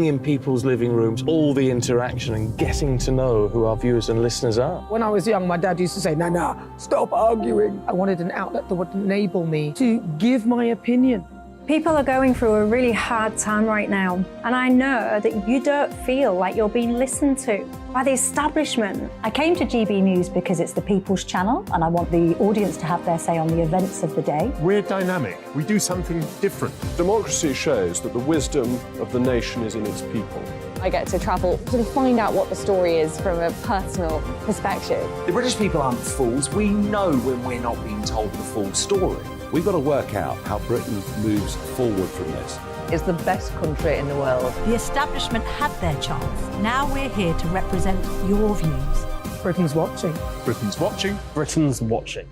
in people's living rooms, all the interaction and getting to know who our viewers and listeners are. When I was young, my dad used to say, "Nana, stop arguing." I wanted an outlet that would enable me to give my opinion. People are going through a really hard time right now, and I know that you don't feel like you're being listened to by the establishment. I came to GB News because it's the People's Channel, and I want the audience to have their say on the events of the day. We're dynamic. We do something different. Democracy shows that the wisdom of the nation is in its people. I get to travel to find out what the story is from a personal perspective. The British people aren't fools. We know when we're not being told the full story. We've got to work out how Britain moves forward from this. It's the best country in the world. The establishment had their chance. Now we're here to represent your views. Britain's watching. Britain's watching. Britain's watching.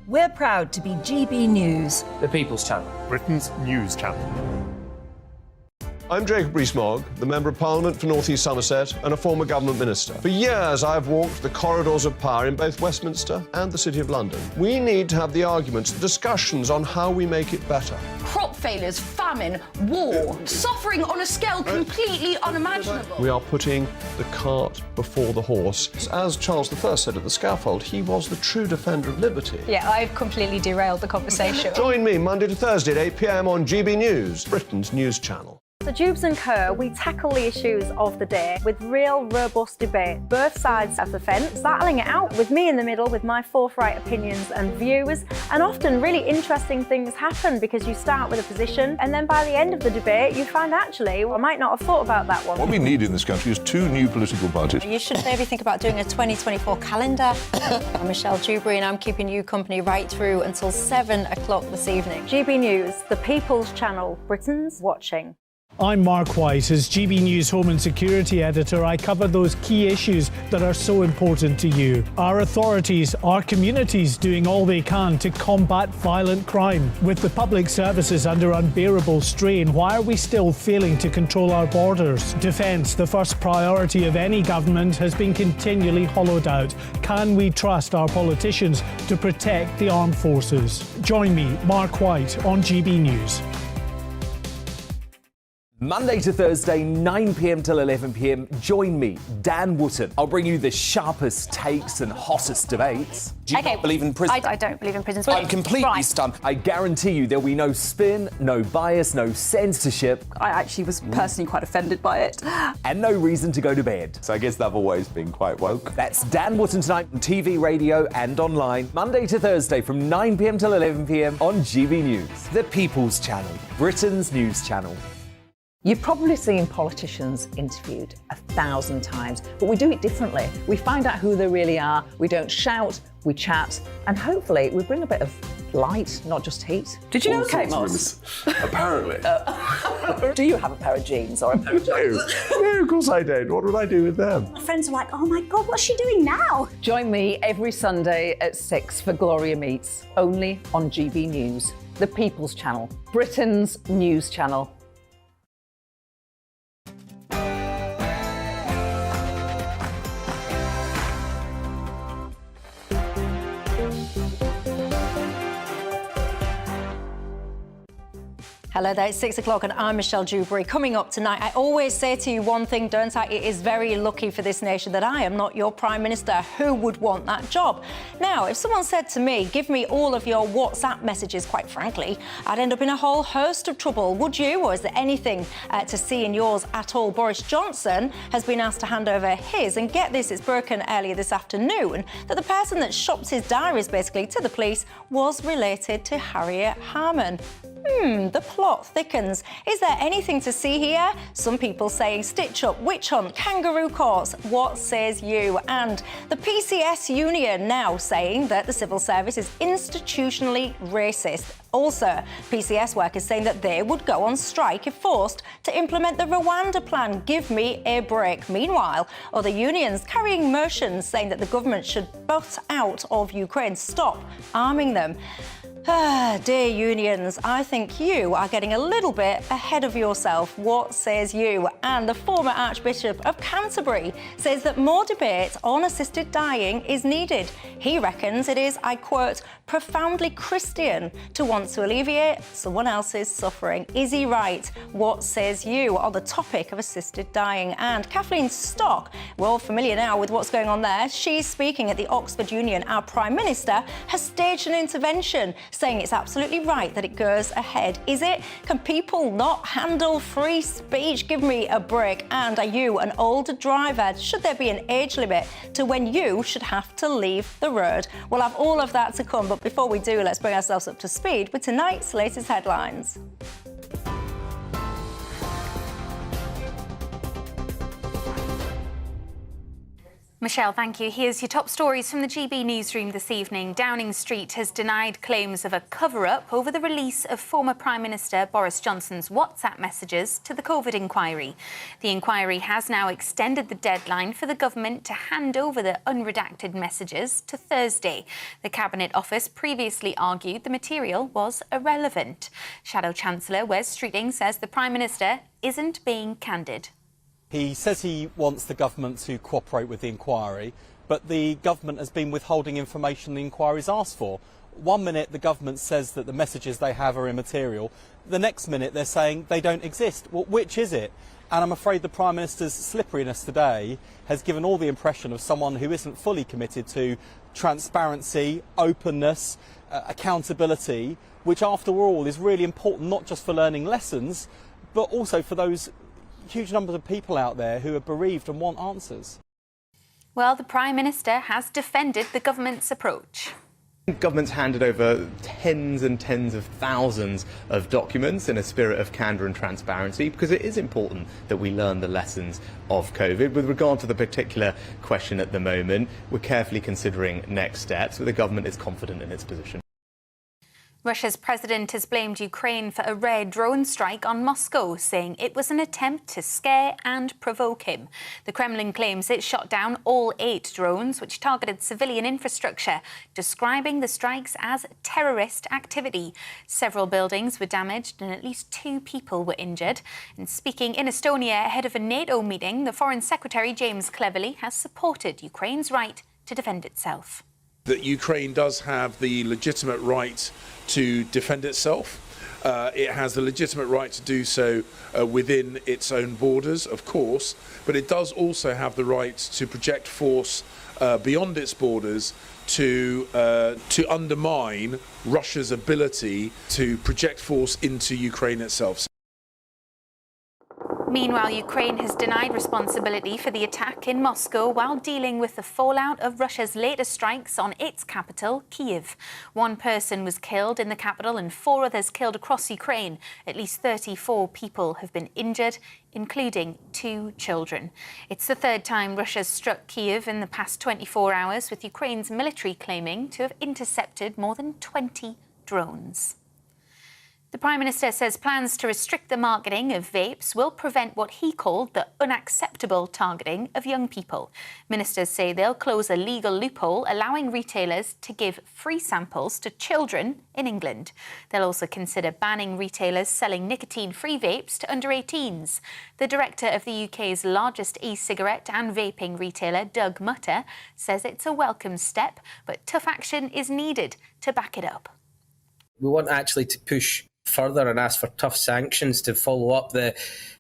We're proud to be GB News. The People's Channel. Britain's news channel. I'm Jacob Rees-Mogg, the Member of Parliament for North East Somerset and a former government minister. For years, I've walked the corridors of power in both Westminster and the City of London. We need to have the arguments, the discussions on how we make it better. Crop failures, famine, war, suffering on a scale completely unimaginable. We are putting the cart before the horse. As Charles I said at the scaffold, he was the true defender of liberty. Yeah, I've completely derailed the conversation. Join me Monday to Thursday at 8 p.m. on GB News, Britain's news channel. The Dewbs Co, we tackle the issues of the day with real, robust debate, both sides of the fence, battling it out with me in the middle with my forthright opinions and views. And often really interesting things happen because you start with a position and then by the end of the debate you find actually, well, I might not have thought about that one. What we need in this country is 2 new political parties. You should maybe think about doing a 2024 calendar. I'm Michelle Dewberry and I'm keeping you company right through until 7 o'clock this evening. GB News, the People's Channel, Britain's watching. I'm Mark White. As GB News Home and Security Editor, I cover those key issues that are so important to you. Our authorities, our communities doing all they can to combat violent crime. With the public services under unbearable strain, why are we still failing to control our borders? Defence, the first priority of any government, has been continually hollowed out. Can we trust our politicians to protect the armed forces? Join me, Mark White, on GB News. Monday to Thursday, 9 p.m. till 11 p.m. Join me, Dan Wootton. I'll bring you the sharpest takes and hottest debates. Do you not believe in prison? I don't believe in prisons. I'm completely stunned. I guarantee you there'll be no spin, no bias, no censorship. I actually was personally quite offended by it. And no reason to go to bed. So I guess they've always been quite woke. That's Dan Wootton tonight on TV, radio and online. Monday to Thursday from 9 p.m. till 11 p.m. on GB News. The People's Channel, Britain's news channel. You've probably seen politicians interviewed 1,000 times, but we do it differently. We find out who they really are, we don't shout, we chat, and hopefully we bring a bit of light, not just heat. Did you know Kate Moss? Apparently. Do you have a pair of jeans or a pair of jeans? No, of course I don't. What would I do with them? My friends are like, oh my God, what's she doing now? Join me every Sunday at 6 for Gloria Meets, only on GB News, the People's Channel, Britain's news channel. Hello there, it's 6 o'clock and I'm Michelle Dewberry. Coming up tonight, I always say to you one thing, don't I? It is very lucky for this nation that I am not your Prime Minister. Who would want that job? Now, if someone said to me, give me all of your WhatsApp messages, quite frankly, I'd end up in a whole host of trouble. Would you? Or is there anything to see in yours at all? Boris Johnson has been asked to hand over his, and get this, it's broken earlier this afternoon, that the person that shopped his diaries basically to the police was related to Harriet Harman. The plot thickens. Is there anything to see here? Some people saying stitch up, witch hunt, kangaroo courts. What says you? And the PCS union now saying that the civil service is institutionally racist. Also, PCS workers saying that they would go on strike if forced to implement the Rwanda plan. Give me a break. Meanwhile, other unions carrying motions saying that the government should butt out of Ukraine, stop arming them. Dear unions, I think you are getting a little bit ahead of yourself. What says you? And the former Archbishop of Canterbury says that more debate on assisted dying is needed. He reckons it is, I quote, profoundly Christian to want to alleviate someone else's suffering. Is he right? What says you on the topic of assisted dying? And Kathleen Stock, we're all familiar now with what's going on there. She's speaking at the Oxford Union. Our Prime Minister has staged an intervention, saying it's absolutely right that it goes ahead. Is it? Can people not handle free speech? Give me a break. And are you an older driver? Should there be an age limit to when you should have to leave the road? We'll have all of that to come, but before we do, let's bring ourselves up to speed with tonight's latest headlines. Michelle, thank you. Here's your top stories from the GB newsroom this evening. Downing Street has denied claims of a cover-up over the release of former Prime Minister Boris Johnson's WhatsApp messages to the COVID inquiry. The inquiry has now extended the deadline for the government to hand over the unredacted messages to Thursday. The Cabinet Office previously argued the material was irrelevant. Shadow Chancellor Wes Streeting says the Prime Minister isn't being candid. He says he wants the government to cooperate with the inquiry, but the government has been withholding information the inquiry's asked for. 1 minute the government says that the messages they have are immaterial, the next minute they're saying they don't exist. Well, which is it? And I'm afraid the Prime Minister's slipperiness today has given all the impression of someone who isn't fully committed to transparency, openness, accountability, which after all is really important not just for learning lessons, but also for those huge numbers of people out there who are bereaved and want answers. Well, the Prime Minister has defended the government's approach. The government's handed over tens and tens of thousands of documents in a spirit of candour and transparency, because it is important that we learn the lessons of COVID. With regard to the particular question at the moment, we're carefully considering next steps, but the government is confident in its position. Russia's president has blamed Ukraine for a rare drone strike on Moscow, saying it was an attempt to scare and provoke him. The Kremlin claims it shot down all 8 drones, which targeted civilian infrastructure, describing the strikes as terrorist activity. Several buildings were damaged and at least 2 people were injured. And speaking in Estonia ahead of a NATO meeting, the Foreign Secretary James Cleverly has supported Ukraine's right to defend itself. That Ukraine does have the legitimate right to defend itself. It has the legitimate right to do so within its own borders, of course, but it does also have the right to project force beyond its borders to undermine Russia's ability to project force into Ukraine itself. Meanwhile, Ukraine has denied responsibility for the attack in Moscow while dealing with the fallout of Russia's latest strikes on its capital, Kyiv. 1 person was killed in the capital and 4 others killed across Ukraine. At least 34 people have been injured, including 2 children. It's the 3rd time Russia's struck Kyiv in the past 24 hours, with Ukraine's military claiming to have intercepted more than 20 drones. The Prime Minister says plans to restrict the marketing of vapes will prevent what he called the unacceptable targeting of young people. Ministers say they'll close a legal loophole allowing retailers to give free samples to children in England. They'll also consider banning retailers selling nicotine-free vapes to under 18s. The director of the UK's largest e-cigarette and vaping retailer, Doug Mutter, says it's a welcome step, but tough action is needed to back it up. We want actually to push further and ask for tough sanctions to follow up the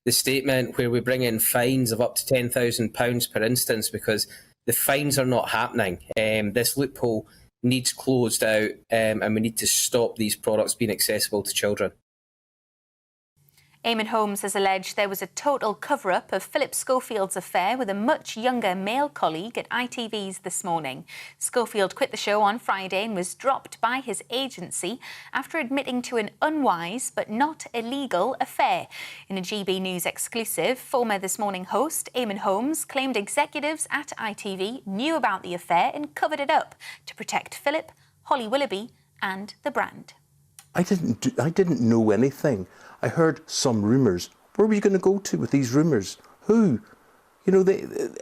statement where we bring in fines of up to £10,000 per instance, because the fines are not happening. This loophole needs closed out and we need to stop these products being accessible to children. Eamon Holmes has alleged there was a total cover-up of Philip Schofield's affair with a much younger male colleague at ITV's This Morning. Schofield quit the show on Friday and was dropped by his agency after admitting to an unwise but not illegal affair. In a GB News exclusive, former This Morning host Eamon Holmes claimed executives at ITV knew about the affair and covered it up to protect Philip, Holly Willoughby and the brand. I didn't know anything. I heard some rumours. Where were you going to go to with these rumours? Who? You know,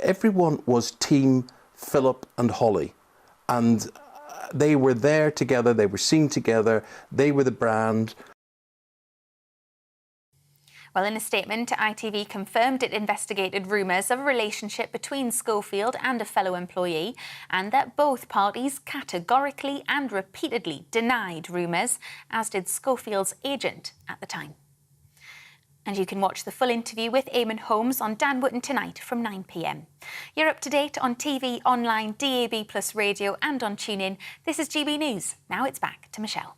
everyone was team Philip and Holly. And They were there together, they were seen together, they were the brand. Well, in a statement, ITV confirmed it investigated rumours of a relationship between Schofield and a fellow employee, and that both parties categorically and repeatedly denied rumours, as did Schofield's agent at the time. And you can watch the full interview with Eamon Holmes on Dan Wootton tonight from 9 p.m. You're up to date on TV, online, DAB+ radio and on TuneIn. This is GB News. Now it's back to Michelle.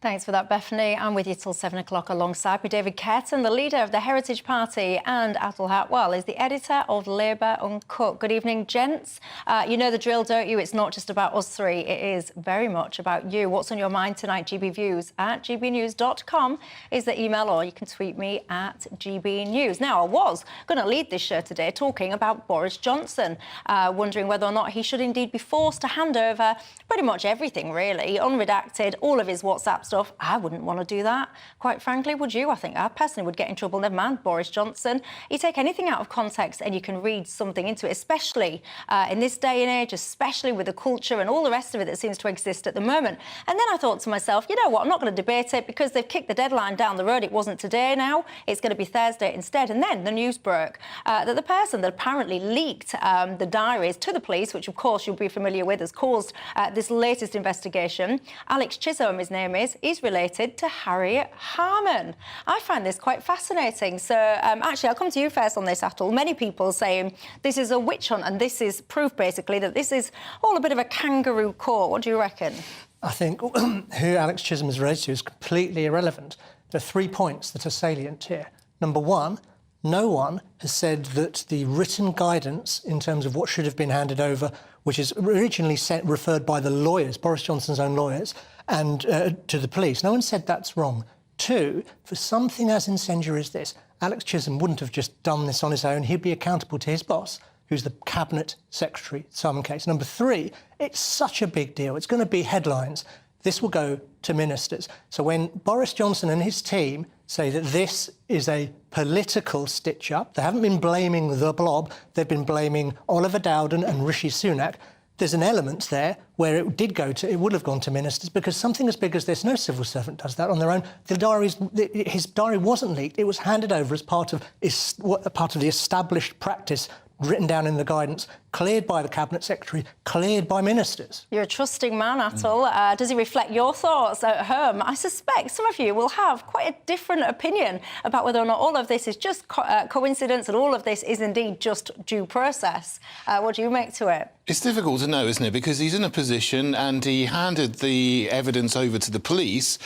Thanks for that, Bethany. I'm with you till 7 o'clock alongside me, David Curtin, the leader of the Heritage Party, and Atul Hatwal is the editor of Labour Uncut. Good evening, gents. You know the drill, don't you? It's not just about us three. It is very much about you. What's on your mind tonight? GBViews at gbnews.com is the email, or you can tweet me at GBNews. Now, I was going to lead this show today talking about Boris Johnson, wondering whether or not he should indeed be forced to hand over pretty much everything, really, unredacted, all of his WhatsApp stuff. I wouldn't want to do that. Quite frankly, would you? I think I personally would get in trouble. Never mind Boris Johnson. You take anything out of context and you can read something into it, especially in this day and age, especially with the culture and all the rest of it that seems to exist at the moment. And then I thought to myself, you know what, I'm not going to debate it because they've kicked the deadline down the road. It wasn't today now. It's going to be Thursday instead. And then the news broke that the person that apparently leaked the diaries to the police, which of course you'll be familiar with, has caused this latest investigation. Alex Chisholm, his name is related to Harriet Harman. I find this quite fascinating. So, actually, I'll come to you first on this, Atul. Many people saying this is a witch hunt, and this is proof, basically, that this is all a bit of a kangaroo court. What do you reckon? I think who Alex Chisholm is related to is completely irrelevant. There are 3 points that are salient here. Number one, no one has said that the written guidance in terms of what should have been handed over, which is originally referred by the lawyers, Boris Johnson's own lawyers, and to the police. No one said that's wrong. Two, for something as incendiary as this, Alex Chisholm wouldn't have just done this on his own. He'd be accountable to his boss, who's the cabinet secretary in some case. Number three, it's such a big deal. It's going to be headlines. This will go to ministers. So when Boris Johnson and his team say that this is a political stitch-up, they haven't been blaming the blob, they've been blaming Oliver Dowden and Rishi Sunak. There's an element there where it would have gone to ministers, because something as big as this, no civil servant does that on their own. His diary wasn't leaked. It was handed over as part of the established practice written down in the guidance, cleared by the Cabinet Secretary, cleared by ministers. You're a trusting man, Atul. Does he reflect your thoughts at home? I suspect some of you will have quite a different opinion about whether or not all of this is just coincidence and all of this is indeed just due process. What do you make to it? It's difficult to know, isn't it? Because he's in a position and he handed the evidence over to the police.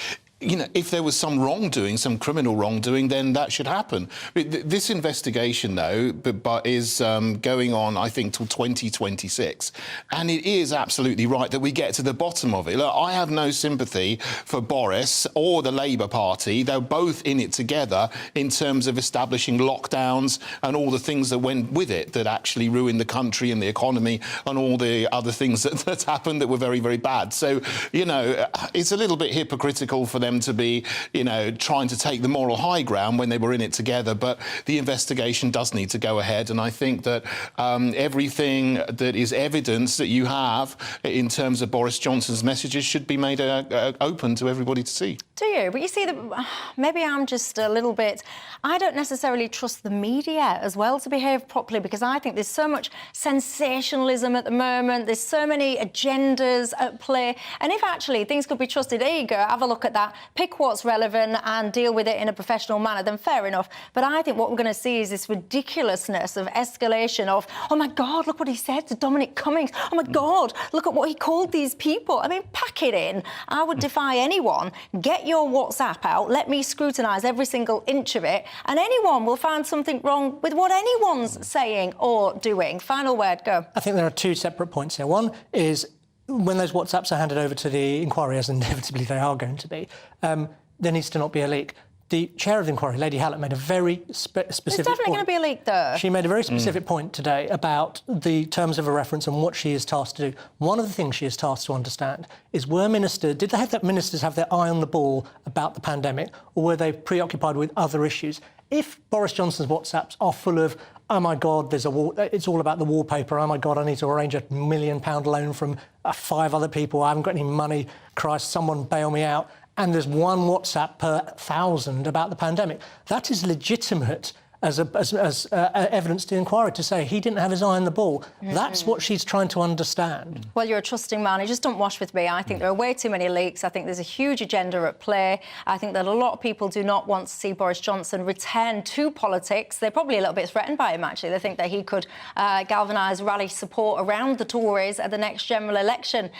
You know, if there was some wrongdoing, some criminal wrongdoing, then that should happen. This investigation, though, is going on, I think, till 2026. And it is absolutely right that we get to the bottom of it. Look, I have no sympathy for Boris or the Labour Party. They're both in it together in terms of establishing lockdowns and all the things that went with it that actually ruined the country and the economy and all the other things that happened that were very, very bad. So, you know, it's a little bit hypocritical for them to be, you know, trying to take the moral high ground when they were in it together. But the investigation does need to go ahead. And I think that everything that is evidence that you have in terms of Boris Johnson's messages should be made open to everybody to see. Do you? But you see, maybe I'm just a little bit... I don't necessarily trust the media as well to behave properly, because I think there's so much sensationalism at the moment. There's so many agendas at play. And if actually things could be trusted, there you go, have a look at that, pick what's relevant and deal with it in a professional manner, then fair enough. But I think what we're going to see is this ridiculousness of escalation of, oh, my God, look what he said to Dominic Cummings. Oh, my God, look at what he called these people. I mean, pack it in. I would defy anyone. Get your WhatsApp out. Let me scrutinise every single inch of it. And anyone will find something wrong with what anyone's saying or doing. Final word, go. I think there are two separate points here. One is when those WhatsApps are handed over to the inquiry, as inevitably they are going to be, there needs to not be a leak. The chair of the inquiry, Lady Hallett, made a very specific There's definitely going to be a leak, though. She made a very specific point today about the terms of a reference and what she is tasked to do. One of the things she is tasked to understand is did ministers have their eye on the ball about the pandemic, or were they preoccupied with other issues? If Boris Johnson's WhatsApps are full of, oh my God, it's all about the wallpaper, oh my God, I need to arrange £1 million loan from 5 other people, I haven't got any money, Christ, someone bail me out, and there's one WhatsApp per 1,000 about the pandemic, that is legitimate as evidence to the inquiry to say he didn't have his eye on the ball. That's what she's trying to understand. Well, you're a trusting man. You just don't wash with me. I think there are way too many leaks. I think there's a huge agenda at play. I think that a lot of people do not want to see Boris Johnson return to politics. They're probably a little bit threatened by him, actually. They think that he could galvanise rally support around the Tories at the next general election.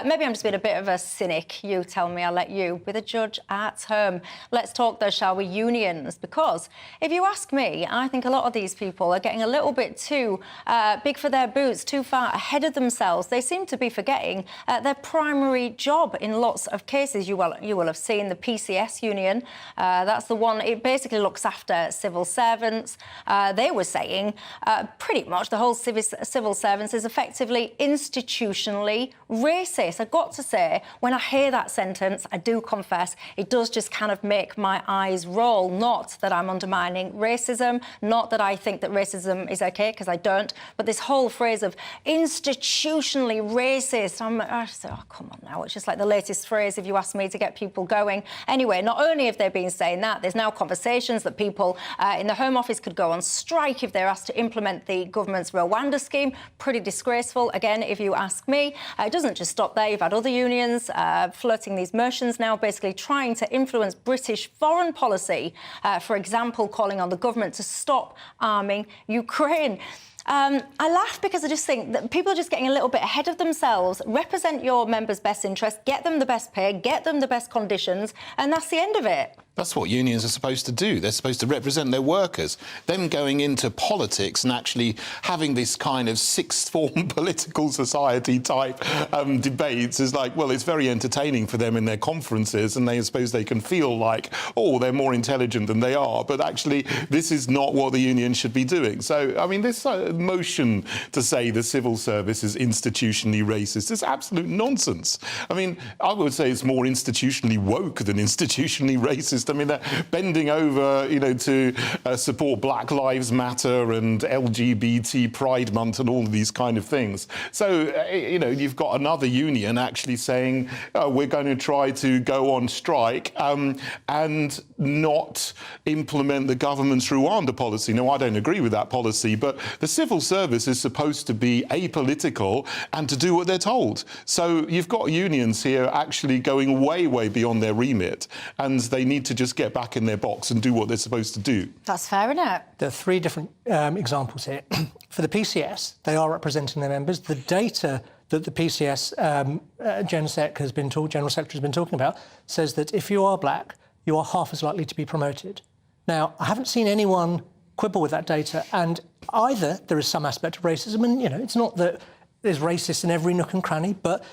Maybe I'm just being a bit of a cynic. You tell me, I'll let you. With a judge at home. Let's talk, though, shall we, unions? Because if you ask me, I think a lot of these people are getting a little bit too big for their boots, too far ahead of themselves. They seem to be forgetting their primary job in lots of cases. You will have seen the PCS union. That's the one. It basically looks after civil servants. They were saying pretty much the whole civil servants is effectively institutionally racist. I've got to say, when I hear that sentence, I do confess it does just kind of make my eyes roll. Not that I'm undermining racism. Not that I think that racism is OK, because I don't, but this whole phrase of institutionally racist, I say, oh, come on now, it's just like the latest phrase, if you ask me, to get people going. Anyway, not only have they been saying that, there's now conversations that people in the Home Office could go on strike if they're asked to implement the government's Rwanda scheme. Pretty disgraceful, again, if you ask me. It doesn't just stop there. You've had other unions floating these motions now, basically trying to influence British foreign policy, for example, calling on the government to stop arming Ukraine. I laugh because I just think that people are just getting a little bit ahead of themselves. Represent your members' best interest, get them the best pay, get them the best conditions, and that's the end of it. That's what unions are supposed to do. They're supposed to represent their workers. Them going into politics and actually having this kind of sixth form political society type debates is like, well, it's very entertaining for them in their conferences, and they suppose they can feel like, oh, they're more intelligent than they are. But actually, this is not what the union should be doing. So, I mean, this motion to say the civil service is institutionally racist is absolute nonsense. I mean, I would say it's more institutionally woke than institutionally racist. I mean, they're bending over, to support Black Lives Matter and LGBT Pride Month and all of these kind of things. So, you've got another union actually saying, we're going to try to go on strike and not implement the government's Rwanda policy. No, I don't agree with that policy, but the civil service is supposed to be apolitical and to do what they're told. So you've got unions here actually going way, way beyond their remit, and they need to just get back in their box and do what they're supposed to do. That's fair, isn't it? There are 3 different examples here. For the PCS, they are representing their members. The data that the PCS General Secretary has been talking about says that if you are black, you are half as likely to be promoted. Now, I haven't seen anyone quibble with that data, and either there is some aspect of racism, and it's not that there's racists in every nook and cranny, but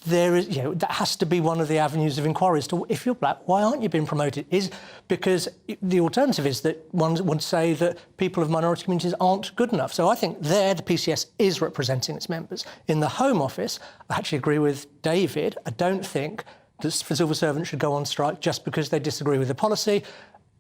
there is, that has to be one of the avenues of inquiry as to, if you're black, why aren't you being promoted? Is because the alternative is that one would say that people of minority communities aren't good enough. So I think the PCS is representing its members. In the Home Office, I actually agree with David. I don't think that civil servants should go on strike just because they disagree with the policy.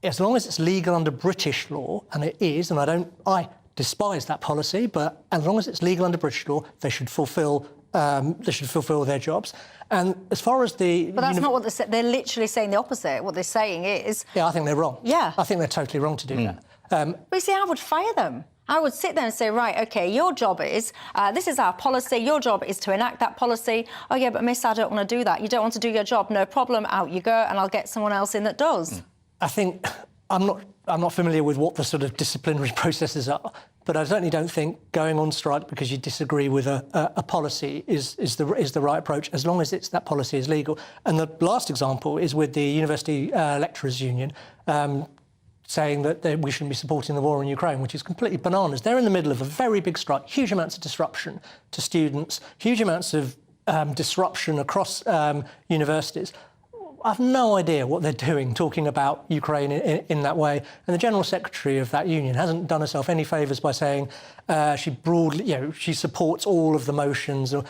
As long as it's legal under British law, and it is, and I despise that policy, but as long as it's legal under British law, they should fulfil their jobs. And as far as the... But that's not what they're literally saying the opposite. What they're saying is... Yeah, I think they're wrong. Yeah. I think they're totally wrong to do that. But you see, I would fire them. I would sit there and say, right, OK, your job is, this is our policy, your job is to enact that policy. Oh, yeah, but miss, I don't want to do that. You don't want to do your job, no problem, out you go, and I'll get someone else in that does. I think... I'm not familiar with what the sort of disciplinary processes are, but I certainly don't think going on strike because you disagree with a policy is the right approach, as long as that policy is legal. And the last example is with the University Lecturers Union saying that we shouldn't be supporting the war in Ukraine, which is completely bananas. They're in the middle of a very big strike, huge amounts of disruption to students, huge amounts of disruption across universities. have no idea what they're doing talking about Ukraine in that way. And the General Secretary of that union hasn't done herself any favours by saying she supports all of the motions, or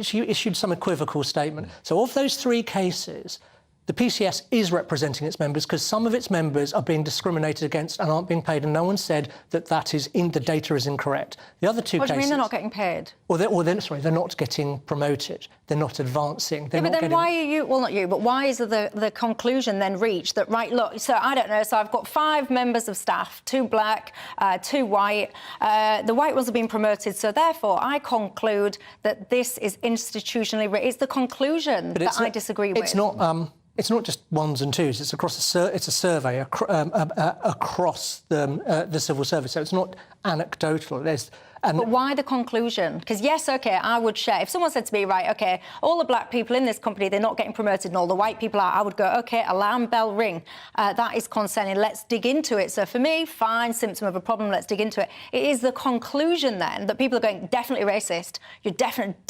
she issued some equivocal statement. So of those 3 cases, the PCS is representing its members because some of its members are being discriminated against and aren't being paid, and no one said that the data is incorrect. The other 2 cases... What do you mean they're not getting paid? They're not getting promoted. They're not advancing. Why are you... Well, not you, but why is the conclusion then reached that, right, look, so I don't know, so I've got 5 members of staff, 2 black, 2 white. The white ones have been promoted, so therefore I conclude that this is institutionally... It's the conclusion that I disagree with. It's not just 1s and 2s. It's across it's a survey across the civil service. So it's not anecdotal. But why the conclusion? Because, yes, OK, I would share. If someone said to me, right, OK, all the black people in this company, they're not getting promoted and all the white people are, I would go, OK, alarm bell ring. That is concerning. Let's dig into it. So for me, fine, symptom of a problem, let's dig into it. It is the conclusion, then, that people are going, definitely racist. You're definite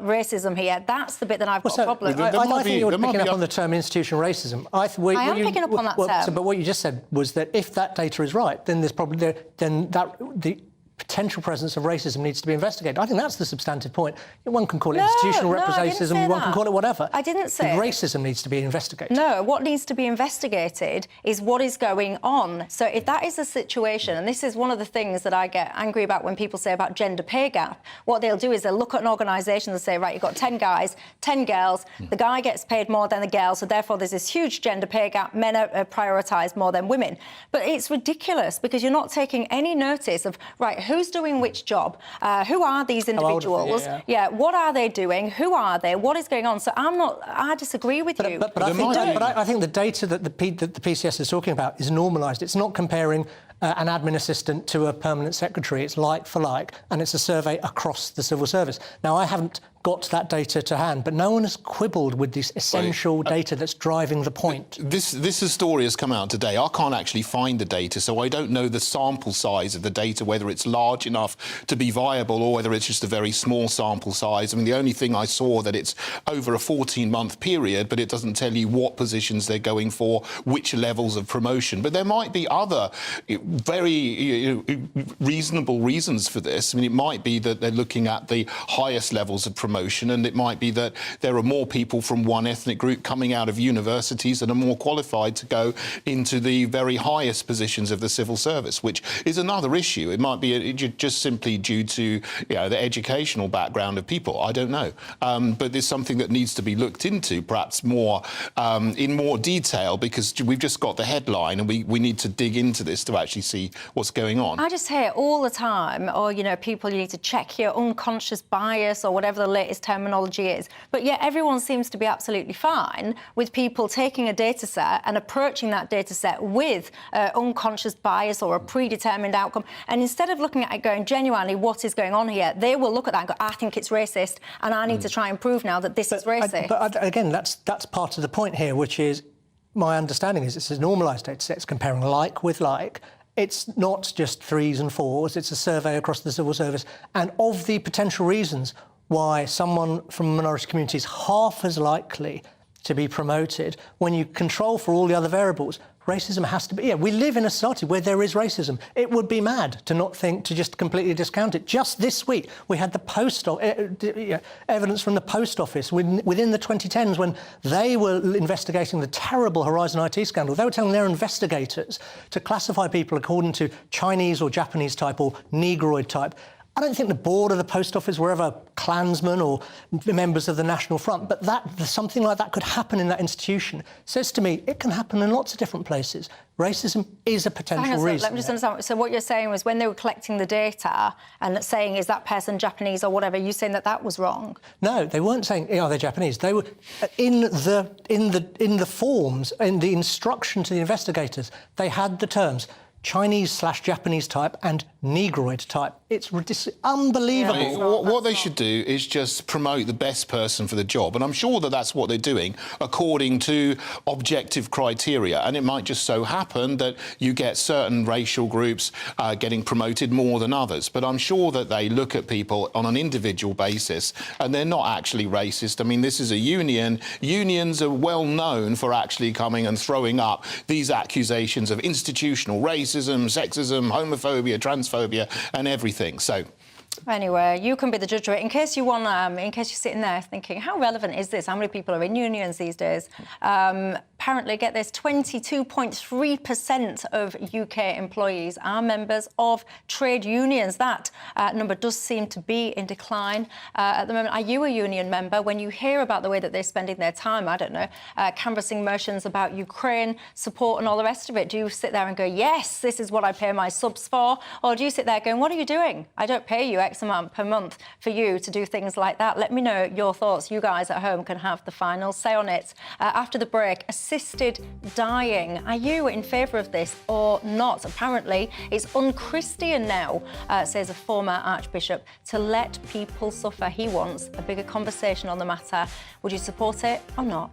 racism here. That's the bit that I've got a problem. I think you're picking up on the term institutional racism. I am picking up on that term. But what you just said was that if that data is right, then there's probably... the potential presence of racism needs to be investigated. I think that's the substantive point. One can call it institutional representation, one can call it whatever. I didn't say racism needs to be investigated. No, what needs to be investigated is what is going on. So if that is the situation, and this is one of the things that I get angry about when people say about gender pay gap, what they'll do is they'll look at an organisation and say, right, you've got 10 guys, 10 girls, the guy gets paid more than the girl, so therefore there's this huge gender pay gap, men are prioritised more than women. But it's ridiculous because you're not taking any notice of, right, who's doing which job? Who are these individuals? What are they doing? Who are they? What is going on? So I disagree with you. But I think the data that the PCS is talking about is normalised. It's not comparing an admin assistant to a permanent secretary. It's like for like, and it's a survey across the civil service. Now, I haven't got that data to hand, but no one has quibbled with this essential data that's driving the point. This story has come out today. I can't actually find the data, so I don't know the sample size of the data, whether it's large enough to be viable or whether it's just a very small sample size. I mean, the only thing I saw that it's over a 14-month period, but it doesn't tell you what positions they're going for, which levels of promotion. But there might be other very reasonable reasons for this. I mean, it might be that they're looking at the highest levels of promotion, and it might be that there are more people from one ethnic group coming out of universities that are more qualified to go into the very highest positions of the civil service, which is another issue. It might be just simply due to the educational background of people. I don't know. But there's something that needs to be looked into, perhaps more in more detail, because we've just got the headline and we need to dig into this to actually see what's going on. I just hear all the time, people, you need to check your unconscious bias or whatever the latest terminology is. But yet everyone seems to be absolutely fine with people taking a data set and approaching that data set with unconscious bias or a predetermined outcome. And instead of looking at it going, genuinely, what is going on here, they will look at that and go, I think it's racist and I need to try and prove now that this is racist. Again, that's part of the point here, which is my understanding is it's a normalised data set. It's comparing like with like. It's not just 3s and 4s. It's a survey across the civil service. And of the potential reasons why someone from a minority community is half as likely to be promoted, when you control for all the other variables, racism has to be... Yeah, we live in a society where there is racism. It would be mad to not think, to just completely discount it. Just this week, we had the evidence from the post office within the 2010s when they were investigating the terrible Horizon IT scandal. They were telling their investigators to classify people according to Chinese or Japanese type or Negroid type. I don't think the board of the post office were ever Klansmen or members of the National Front, but something like that could happen in that institution. Says to me, it can happen in lots of different places. Racism is a potential reason. Let me just understand. So what you're saying was when they were collecting the data and saying, is that person Japanese or whatever, you're saying that was wrong? No, they weren't saying, are they Japanese? They were in the forms, in the instruction to the investigators, they had the terms Chinese/Japanese type and Negroid type. It's unbelievable. What they should do is just promote the best person for the job, and I'm sure that that's what they're doing according to objective criteria, and it might just so happen that you get certain racial groups getting promoted more than others, but I'm sure that they look at people on an individual basis and they're not actually racist. I mean, this is a union. Unions are well known for actually coming and throwing up these accusations of institutional racism, sexism, homophobia, transphobia and everything. So anyway, you can be the judge of it. In case you're sitting there thinking, how relevant is this? How many people are in unions these days? Apparently, get this, 22.3% of UK employees are members of trade unions. That number does seem to be in decline at the moment. Are you a union member? When you hear about the way that they're spending their time, I don't know, canvassing motions about Ukraine support and all the rest of it, do you sit there and go, yes, this is what I pay my subs for? Or do you sit there going, what are you doing? I don't pay you X amount per month for you to do things like that. Let me know your thoughts. You guys at home can have the final say on it. After the break, assisted dying. Are you in favour of this or not? Apparently, it's unchristian now, says a former archbishop, to let people suffer. He wants a bigger conversation on the matter. Would you support it or not?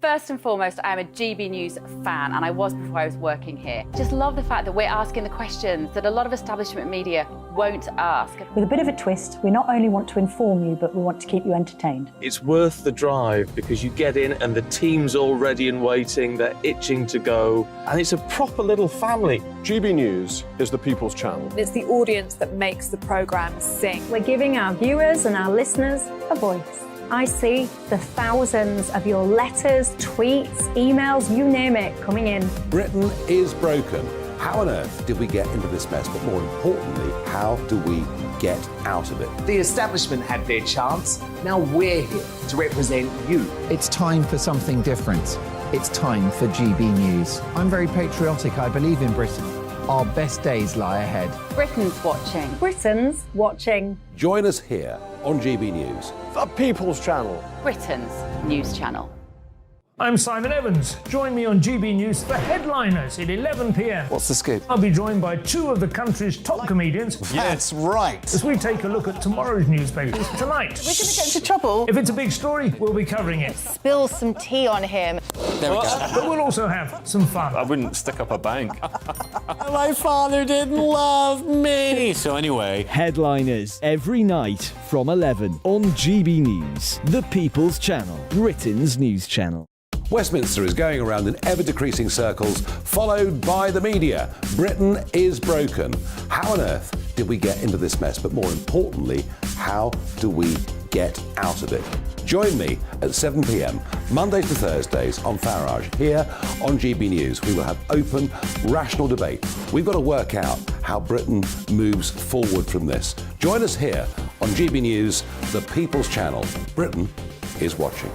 First and foremost, I am a GB News fan, and I was before I was working here. Just love the fact that we're asking the questions that a lot of establishment media won't ask. With a bit of a twist, we not only want to inform you, but we want to keep you entertained. It's worth the drive because you get in and the team's all ready and waiting, they're itching to go, and it's a proper little family. GB News is the People's Channel. It's the audience that makes the programme sing. We're giving our viewers and our listeners a voice. I see the thousands of your letters, tweets, emails, you name it, coming in. Britain is broken. How on earth did we get into this mess? But more importantly, how do we get out of it? The establishment had their chance. Now we're here to represent you. It's time for something different. It's time for GB News. I'm very patriotic. I believe in Britain. Our best days lie ahead. Britain's watching. Britain's watching. Join us here on GB News. The People's Channel. Britain's news channel. I'm Simon Evans. Join me on GB News for Headliners at 11 p.m. What's the scoop? I'll be joined by two of the country's top comedians. That's right. As we take a look at tomorrow's newspapers tonight. We're going to get into trouble. If it's a big story, we'll be covering it. Spill some tea on him. There we go. But we'll also have some fun. I wouldn't stick up a bank. My father didn't love me. So anyway, Headliners every night from 11 on GB News, the People's Channel, Britain's news channel. Westminster is going around in ever-decreasing circles, followed by the media. Britain is broken. How on earth did we get into this mess? But more importantly, how do we get out of it? Join me at 7 p.m, Mondays to Thursdays on Farage, here on GB News. We will have open, rational debate. We've got to work out how Britain moves forward from this. Join us here on GB News, the People's Channel. Britain is watching.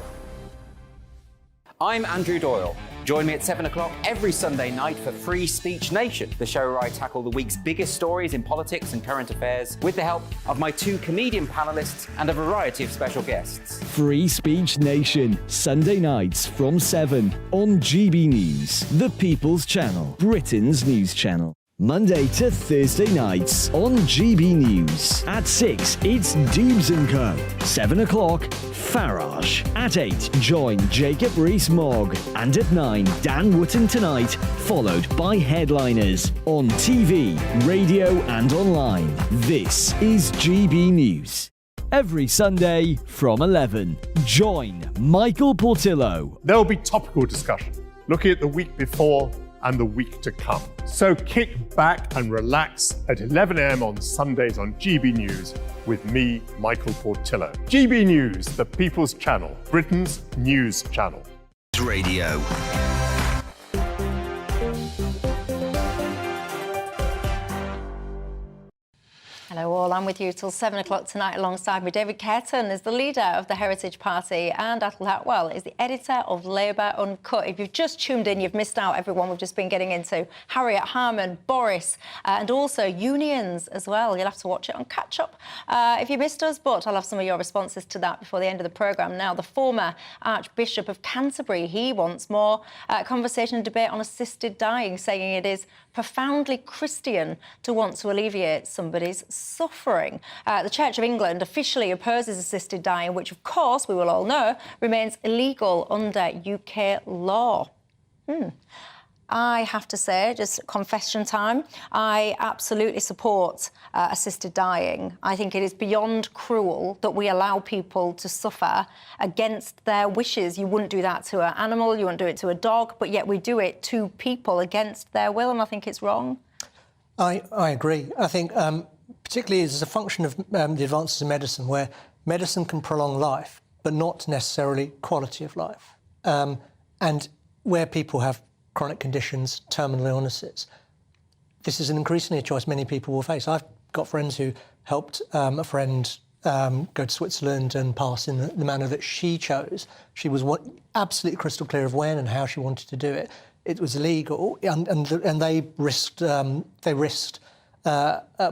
I'm Andrew Doyle. Join me at 7 o'clock every Sunday night for Free Speech Nation, the show where I tackle the week's biggest stories in politics and current affairs with the help of my two comedian panellists and a variety of special guests. Free Speech Nation, Sunday nights from 7 on GB News, the People's Channel, Britain's news channel. Monday to Thursday nights on GB News. At 6, it's Dewbs Co. 7 o'clock, Farage. At 8, join Jacob Rees-Mogg. And at 9, Dan Wootton Tonight, followed by Headliners on TV, radio and online. This is GB News. Every Sunday from 11, join Michael Portillo. There will be topical discussion, looking at the week before and the week to come. So kick back and relax at 11 a.m. on Sundays on GB News with me, Michael Portillo. GB News, the People's Channel, Britain's news channel. Radio. Hello all, I'm with you till 7 o'clock tonight alongside me. David Careton is the leader of the Heritage Party and Atul Hatwell is the editor of Labour Uncut. If you've just tuned in, you've missed out everyone we've just been getting into. Harriet Harman, Boris, and also unions as well. You'll have to watch it on Catch Up if you missed us, but I'll have some of your responses to that before the end of the programme. Now, the former Archbishop of Canterbury, he wants more conversation and debate on assisted dying, saying it is profoundly Christian to want to alleviate somebody's suffering. The Church of England officially opposes assisted dying, which, of course, we will all know, remains illegal under UK law. I have to say, just confession time, I absolutely support assisted dying. I think it is beyond cruel that we allow people to suffer against their wishes. You wouldn't do that to an animal, you wouldn't do it to a dog, but yet we do it to people against their will, and I think it's wrong. I agree. I think particularly as a function of the advances in medicine, where medicine can prolong life, but not necessarily quality of life. And where people have chronic conditions, terminal illnesses, this is an increasingly a choice many people will face. I've got friends who helped a friend go to Switzerland and pass in the manner that she chose. She was absolutely crystal clear of when and how she wanted to do it. It was illegal, and they risked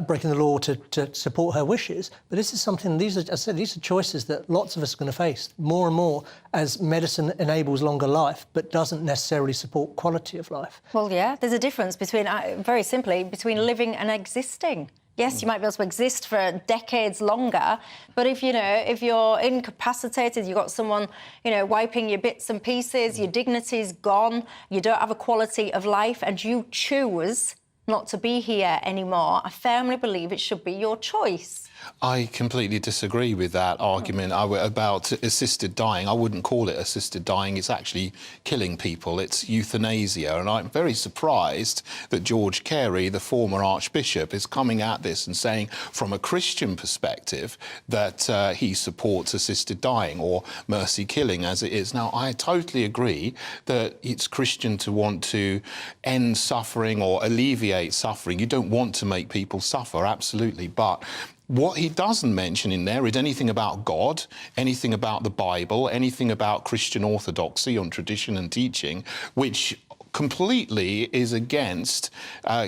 breaking the law to support her wishes. But this is something, these are choices that lots of us are going to face more and more as medicine enables longer life, but doesn't necessarily support quality of life. Well, yeah, there's a difference between, very simply, between living and existing. Yes, you might be able to exist for decades longer, but if you're incapacitated, you've got someone, wiping your bits and pieces, your dignity's gone, you don't have a quality of life, and you choose not to be here anymore, I firmly believe it should be your choice. I completely disagree with that argument about assisted dying. I wouldn't call it assisted dying. It's actually killing people. It's euthanasia. And I'm very surprised that George Carey, the former Archbishop, is coming at this and saying, from a Christian perspective, that he supports assisted dying or mercy killing as it is. Now, I totally agree that it's Christian to want to end suffering or alleviate suffering. You don't want to make people suffer, absolutely. But what he doesn't mention in there is anything about God, anything about the Bible, anything about Christian orthodoxy on tradition and teaching, which completely is against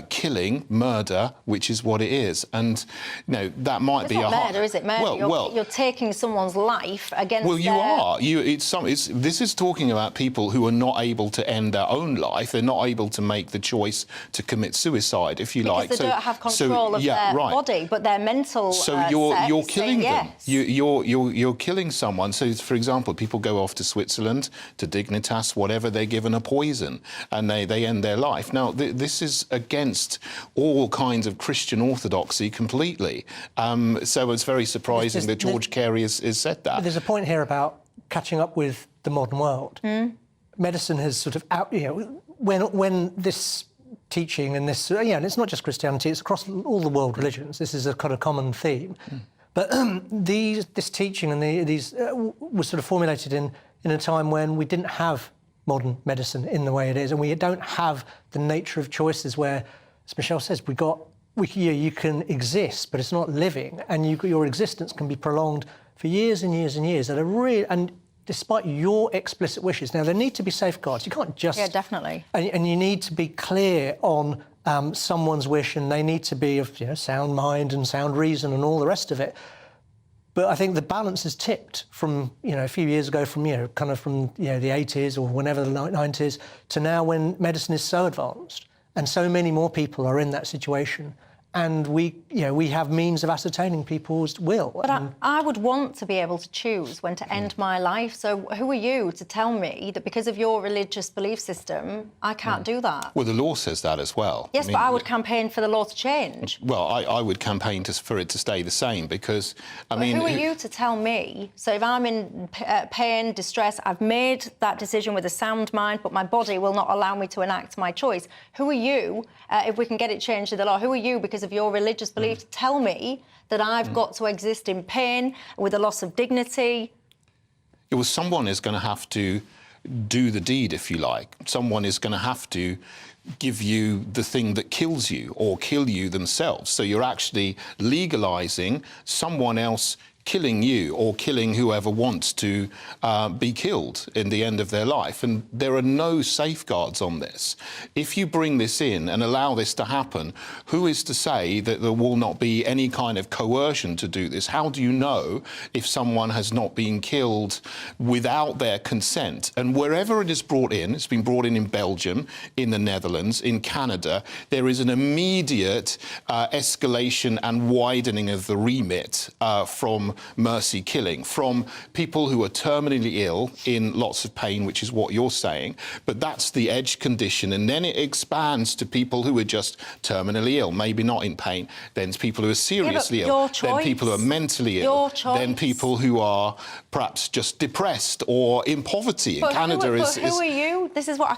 killing, murder, which is what it is. And, that might be not murder, is it? Murder. You're taking someone's life against Well, you are. This is talking about people who are not able to end their own life. They're not able to make the choice to commit suicide, if you like. Because they don't have control of their body, but their mental you're killing them. Yes. You're killing someone. So, for example, people go off to Switzerland, to Dignitas, whatever, they're given a poison, and they end their life. Now, this is against all kinds of Christian orthodoxy completely. So it's very surprising that George Carey has said that. But there's a point here about catching up with the modern world. Medicine has sort of when this teaching and this, and it's not just Christianity, it's across all the world religions. This is a kind of common theme. But this teaching and these was sort of formulated in a time when we didn't have modern medicine in the way it is, and we don't have the nature of choices where, as Michelle says, you can exist, but it's not living, and your existence can be prolonged for years and years and years and despite your explicit wishes. Now, there need to be safeguards. You can't just... Yeah, definitely. And you need to be clear on someone's wish, and they need to be of sound mind and sound reason and all the rest of it. But I think the balance has tipped from, a few years ago, from the 80s or whenever the 90s to now, when medicine is so advanced and so many more people are in that situation. And we have means of ascertaining people's will. But I would want to be able to choose when to end my life. So who are you to tell me that because of your religious belief system, I can't do that? Well, the law says that as well. Yes, but I would campaign for the law to change. Well, I would campaign for it to stay the same because, who are you to tell me? So if I'm in pain, distress, I've made that decision with a sound mind, but my body will not allow me to enact my choice. Who are you, if we can get it changed in the law, who are you, because of your religious belief, to tell me that I've got to exist in pain with a loss of dignity? Someone is going to have to do the deed, if you like. Someone is going to have to give you the thing that kills you or kill you themselves. So you're actually legalising someone else killing you or killing whoever wants to be killed in the end of their life. And there are no safeguards on this. If you bring this in and allow this to happen, who is to say that there will not be any kind of coercion to do this? How do you know if someone has not been killed without their consent? And wherever it is brought in, it's been brought in Belgium, in the Netherlands, in Canada, there is an immediate escalation and widening of the remit from mercy killing, from people who are terminally ill in lots of pain, which is what you're saying, but that's the edge condition, and then it expands to people who are just terminally ill, maybe not in pain, then people who are seriously ill, then people who are mentally ill, then people who are perhaps just depressed or in poverty. But in Canada who are you? This is what I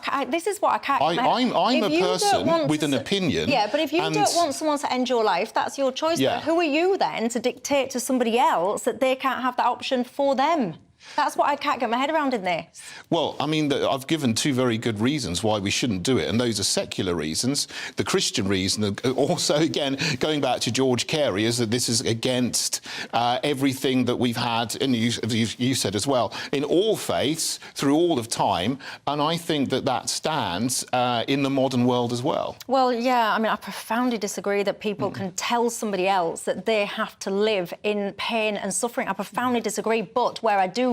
can't I'm a person with an opinion. Yeah, but if you don't want someone to end your life, that's your choice. Yeah. But who are you then to dictate to somebody else that they can't have that option for them? That's what I can't get my head around in this. Well, I mean, I've given two very good reasons why we shouldn't do it, and those are secular reasons. The Christian reason, also, again, going back to George Carey, is that this is against everything that we've had, and you said as well, in all faiths, through all of time, and I think that that stands in the modern world as well. Well, yeah, I mean, I profoundly disagree that people can tell somebody else that they have to live in pain and suffering. I profoundly disagree, but where I do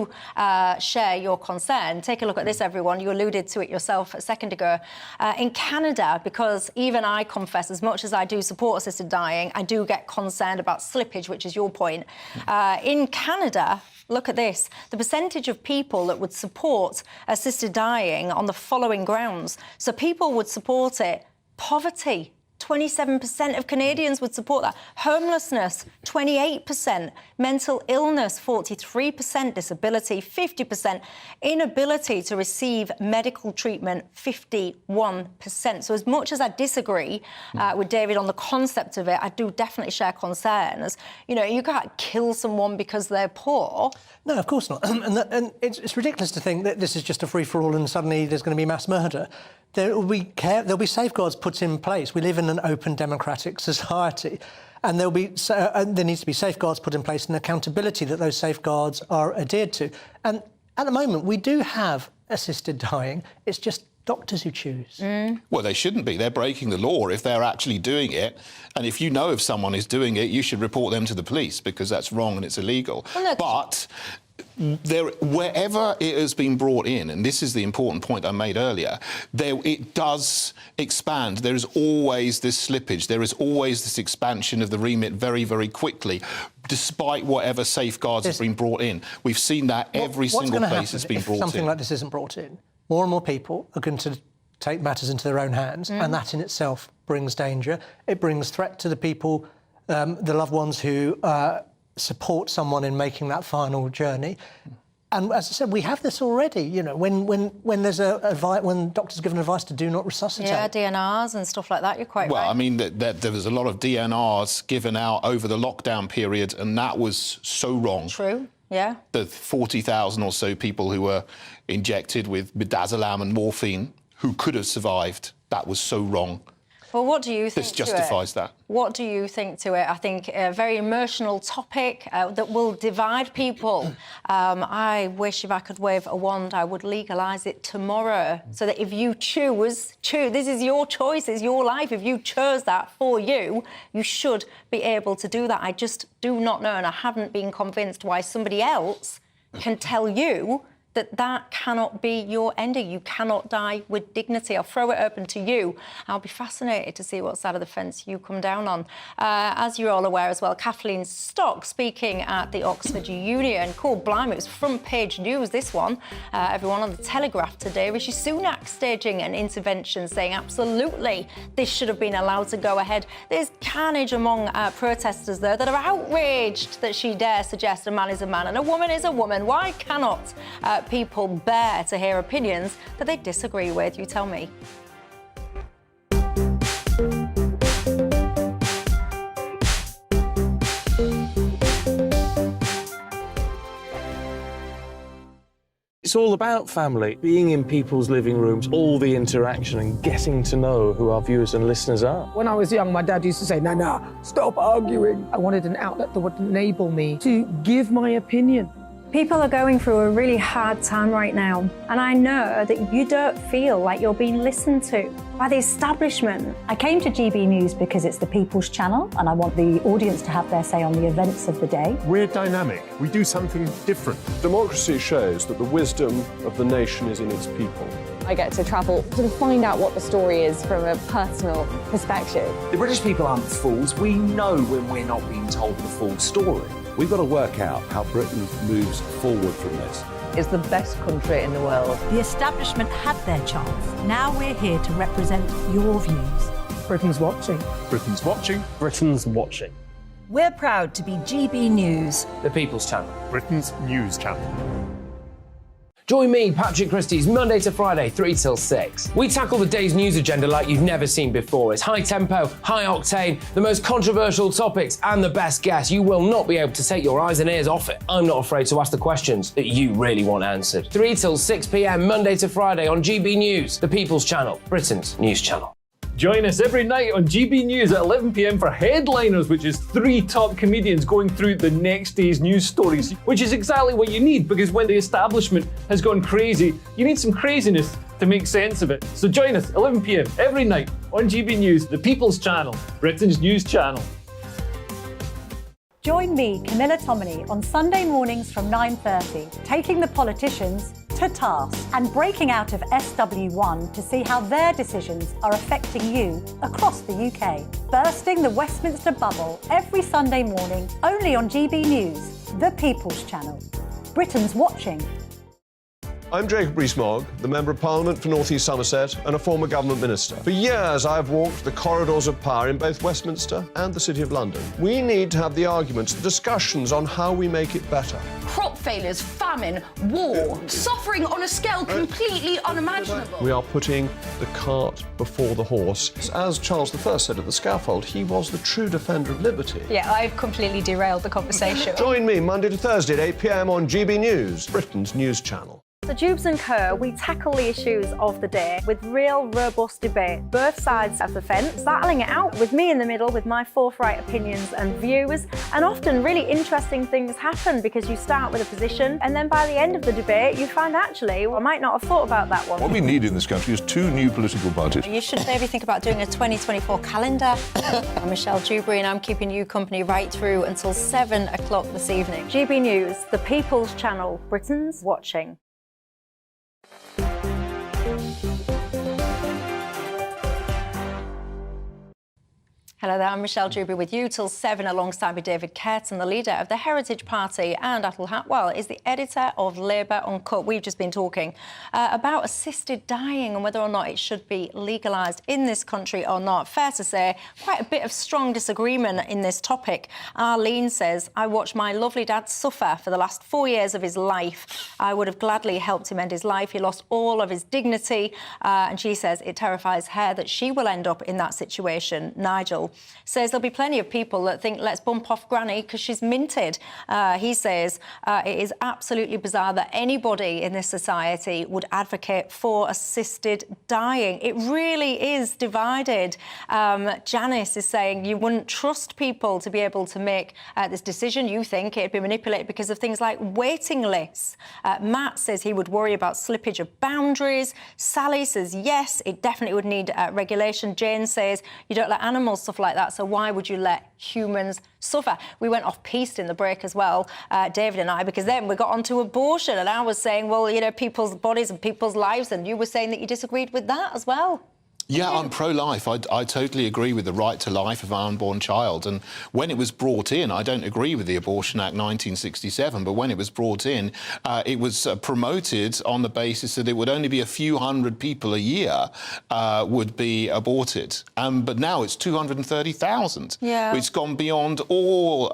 share your concern. Take a look at this, everyone. You alluded to it yourself a second ago. In Canada, because even I confess, as much as I do support assisted dying, I do get concerned about slippage, which is your point. In Canada, look at this. The percentage of people that would support assisted dying on the following grounds. So people would support it. Poverty. 27% of Canadians would support that. Homelessness, 28%. Mental illness, 43%. Disability, 50%. Inability to receive medical treatment, 51%. So as much as I disagree with David on the concept of it, I do definitely share concerns. You know, you can't kill someone because they're poor. No, of course not. And it's ridiculous to think that this is just a free-for-all and suddenly there's going to be mass murder. There'll be safeguards put in place. We live in an open democratic society, and there needs to be safeguards put in place and accountability that those safeguards are adhered to. And at the moment, we do have assisted dying. It's just doctors who choose. Well, they shouldn't be. They're breaking the law if they're actually doing it. And if you know if someone is doing it, you should report them to the police because that's wrong and it's illegal. Well, but wherever it has been brought in, and this is the important point I made earlier, it does expand. There is always this slippage. There is always this expansion of the remit very, very quickly, despite whatever safeguards have been brought in. We've seen that every single place has been brought in. Something like this isn't brought in. More and more people are going to take matters into their own hands, and that in itself brings danger. It brings threat to the people, the loved ones who support someone in making that final journey. And as I said, we have this already. You know, when there's when doctors are given advice to do not resuscitate. Yeah, DNRs and stuff like that. You're quite right. Well, I mean, there was a lot of DNRs given out over the lockdown period, and that was so wrong. True. Yeah. The 40,000 or so people who were injected with midazolam and morphine who could have survived, that was so wrong. Well, what do you think This justifies that. What do you think to it? I think a very emotional topic that will divide people. I wish if I could wave a wand, I would legalise it tomorrow so that if you choose, this is your choice, it's your life. If you chose that for you, you should be able to do that. I just do not know, and I haven't been convinced why somebody else can tell you that cannot be your ending. You cannot die with dignity. I'll throw it open to you. I'll be fascinated to see what side of the fence you come down on. As you're all aware as well, Kathleen Stock speaking at the Oxford Union. Cool, blimey, it was front page news, this one. Everyone on the Telegraph today. Rishi Sunak staging an intervention saying absolutely this should have been allowed to go ahead. There's carnage among protesters there that are outraged that she dare suggest a man is a man and a woman is a woman. Why cannot people bear to hear opinions that they disagree with? You tell me. It's all about family, being in people's living rooms, all the interaction and getting to know who our viewers and listeners are. When I was young, my dad used to say, "Nah, stop arguing." I wanted an outlet that would enable me to give my opinion. People are going through a really hard time right now, and I know that you don't feel like you're being listened to by the establishment. I came to GB News because it's the People's Channel, and I want the audience to have their say on the events of the day. We're dynamic. We do something different. Democracy shows that the wisdom of the nation is in its people. I get to travel to find out what the story is from a personal perspective. The British people aren't fools. We know when we're not being told the full story. We've got to work out how Britain moves forward from this. Is the best country in the world. The establishment had their chance. Now we're here to represent your views. Britain's watching. Britain's watching. Britain's watching. We're proud to be GB News. The People's Channel. Britain's news channel. Join me, Patrick Christie's, Monday to Friday, 3 till 6. We tackle the day's news agenda like you've never seen before. It's high tempo, high octane, the most controversial topics, and the best guests. You will not be able to take your eyes and ears off it. I'm not afraid to ask the questions that you really want answered. 3 till 6 p.m, Monday to Friday on GB News, the People's Channel, Britain's news channel. Join us every night on GB News at 11 p.m. for Headliners, which is 3 top comedians going through the next day's news stories, which is exactly what you need, because when the establishment has gone crazy, you need some craziness to make sense of it. So join us 11 p.m. every night on GB News, the People's Channel, Britain's news channel. Join me, Camilla Tominey, on Sunday mornings from 9:30, taking the politicians to task and breaking out of SW1 to see how their decisions are affecting you across the UK. Bursting the Westminster bubble every Sunday morning, only on GB News, the People's Channel. Britain's watching. I'm Jacob Rees-Mogg, the Member of Parliament for North East Somerset and a former government minister. For years, I've walked the corridors of power in both Westminster and the City of London. We need to have the arguments, the discussions on how we make it better. Crop failures, famine, war, suffering on a scale completely unimaginable. We are putting the cart before the horse. As Charles I said at the scaffold, he was the true defender of liberty. Yeah, I've completely derailed the conversation. Join me Monday to Thursday at 8 p.m. on GB News, Britain's news channel. So Dewbs Co, we tackle the issues of the day with real, robust debate, both sides of the fence, battling it out with me in the middle with my forthright opinions and views. And often really interesting things happen because you start with a position and then by the end of the debate you find actually, well, I might not have thought about that one. What we need in this country is 2 new political parties. You should maybe think about doing a 2024 calendar. I'm Michelle Dewberry and I'm keeping you company right through until 7 o'clock this evening. GB News, the People's Channel, Britain's watching. Hello there, I'm Michelle Dewberry with you till 7 alongside me David Curtin, the leader of the Heritage Party, and Atul Hatwal is the editor of Labour Uncut. We've just been talking about assisted dying and whether or not it should be legalised in this country or not. Fair to say, quite a bit of strong disagreement in this topic. Arlene says, I watched my lovely dad suffer for the last 4 years of his life. I would have gladly helped him end his life. He lost all of his dignity. And she says it terrifies her that she will end up in that situation. Nigel says there'll be plenty of people that think let's bump off Granny because she's minted. He says it is absolutely bizarre that anybody in this society would advocate for assisted dying. It really is divided. Janice is saying you wouldn't trust people to be able to make this decision. You think it'd be manipulated because of things like waiting lists. Matt says he would worry about slippage of boundaries. Sally says yes, it definitely would need regulation. Jane says you don't let animals suffer like that, so why would you let humans suffer? We went off-piste in the break as well, David and I, because then we got onto abortion and I was saying, well, you know, people's bodies and people's lives, and you were saying that you disagreed with that as well. Yeah, I'm pro-life. I totally agree with the right to life of our unborn child. And when it was brought in, I don't agree with the Abortion Act 1967, but when it was brought in, it was promoted on the basis that it would only be a few hundred people a year would be aborted. But now it's 230,000. Yeah. It's gone beyond all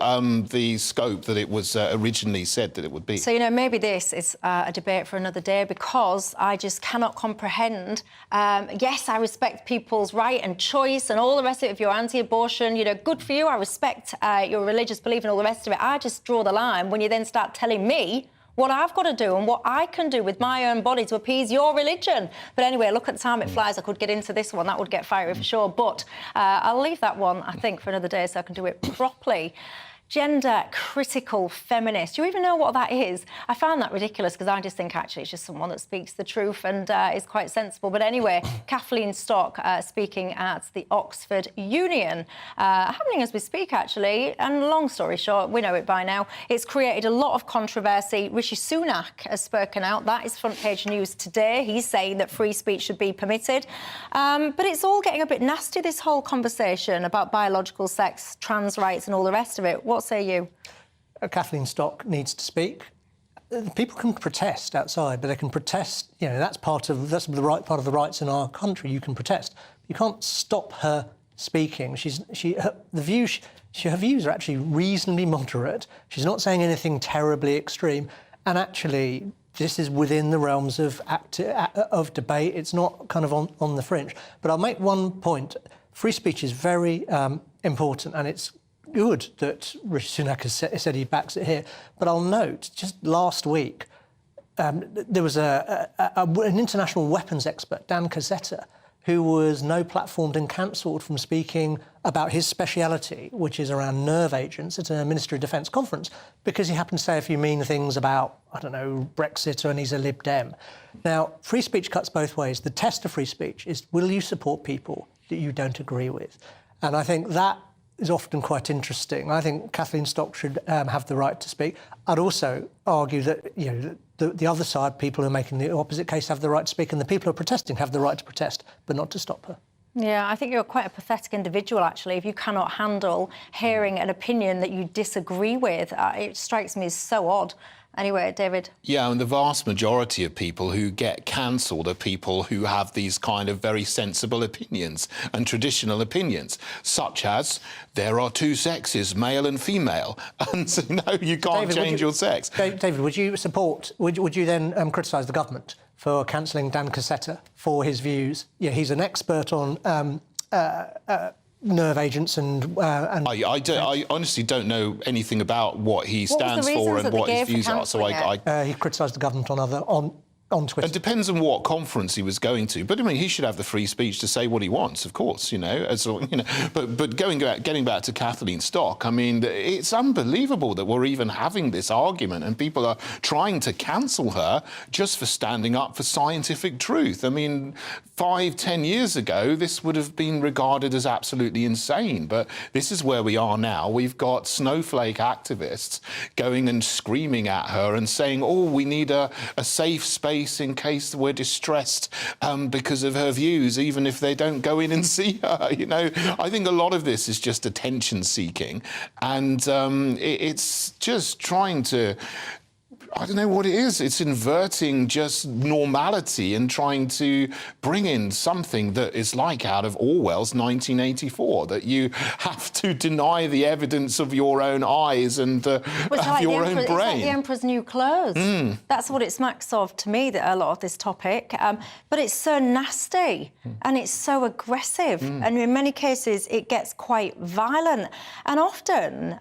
the scope that it was originally said that it would be. So, you know, maybe this is a debate for another day, because I just cannot comprehend. Yes, I respect people's right and choice and all the rest of it. If you're anti-abortion, you know, good for you. I respect your religious belief and all the rest of it. I just draw the line when you then start telling me what I've got to do and what I can do with my own body to appease your religion. But anyway, look at the time it flies. I could get into this one. That would get fiery for sure. But I'll leave that one, I think, for another day so I can do it properly. Gender critical feminist. Do you even know what that is? I found that ridiculous because I just think actually it's just someone that speaks the truth and is quite sensible. But anyway, Kathleen Stock speaking at the Oxford Union, happening as we speak actually. And long story short, we know it by now. It's created a lot of controversy. Rishi Sunak has spoken out. That is front page news today. He's saying that free speech should be permitted. But it's all getting a bit nasty, this whole conversation about biological sex, trans rights and all the rest of it. What say you? Kathleen Stock needs to speak. People can protest outside, but they can protest. You know, that's part of the right part of the rights in our country. You can protest. You can't stop her speaking. Her views are actually reasonably moderate. She's not saying anything terribly extreme, and actually, this is within the realms of debate. It's not kind of on the fringe. But I'll make one point. Free speech is very important, and it's good that Rishi Sunak has said he backs it here. But I'll note, just last week, there was an international weapons expert, Dan Cazzetta, who was no-platformed and cancelled from speaking about his speciality, which is around nerve agents, at a Ministry of Defence conference, because he happened to say a few mean things about, I don't know, Brexit, and he's a Lib Dem. Now, free speech cuts both ways. The test of free speech is, will you support people that you don't agree with? And I think that is often quite interesting. I think Kathleen Stock should have the right to speak. I'd also argue that, you know, the other side, people who are making the opposite case, have the right to speak, and the people who are protesting have the right to protest, but not to stop her. Yeah, I think you're quite a pathetic individual, actually, if you cannot handle hearing an opinion that you disagree with. It strikes me as so odd. Anyway, David. Yeah, and the vast majority of people who get cancelled are people who have these kind of very sensible opinions and traditional opinions, such as there are two sexes, male and female, and so, no, you can't change your sex. David, would you support? Would you then criticise the government for cancelling Dan Cazzetta for his views? Yeah, he's an expert on nerve agents and I honestly don't know anything about what he stands for and what his views are. So he criticised the government on Twitter. It depends on what conference he was going to, but I mean, he should have the free speech to say what he wants, of course, you know. But getting back to Kathleen Stock, I mean, it's unbelievable that we're even having this argument and people are trying to cancel her just for standing up for scientific truth. I mean, 5-10 years ago, this would have been regarded as absolutely insane, but this is where we are now. We've got snowflake activists going and screaming at her and saying, oh, we need a safe space in case we're distressed because of her views, even if they don't go in and see her. You know, I think a lot of this is just attention seeking, and it's just trying to, I don't know what it is. It's inverting just normality and trying to bring in something that is like out of Orwell's 1984, that you have to deny the evidence of your own eyes and of your own brain. It's like the Emperor's New Clothes. That's what it smacks of to me, that a lot of this topic. But it's so nasty and it's so aggressive. And in many cases, it gets quite violent. And often,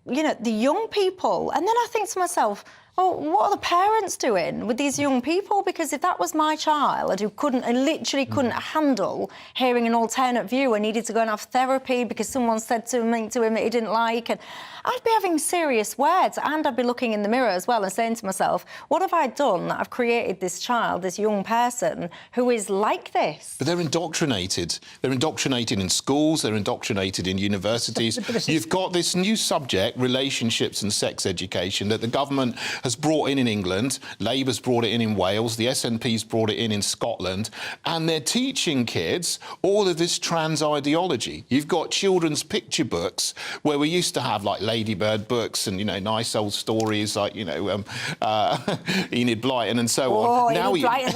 you know, the young people. And then I think to myself, oh, what are the parents doing with these young people? Because if that was my child who literally couldn't handle hearing an alternate view and needed to go and have therapy because someone said something to him that he didn't like, and I'd be having serious words, and I'd be looking in the mirror as well and saying to myself, what have I done that I've created this child, this young person, who is like this? But they're indoctrinated. They're indoctrinated in schools, they're indoctrinated in universities. You've got this new subject, relationships and sex education, that the government has brought in England, Labour's brought it in Wales, the SNP's brought it in Scotland, and they're teaching kids all of this trans ideology. You've got children's picture books where we used to have like Ladybird books and, you know, nice old stories like, you know, Enid Blyton and so on. Now we had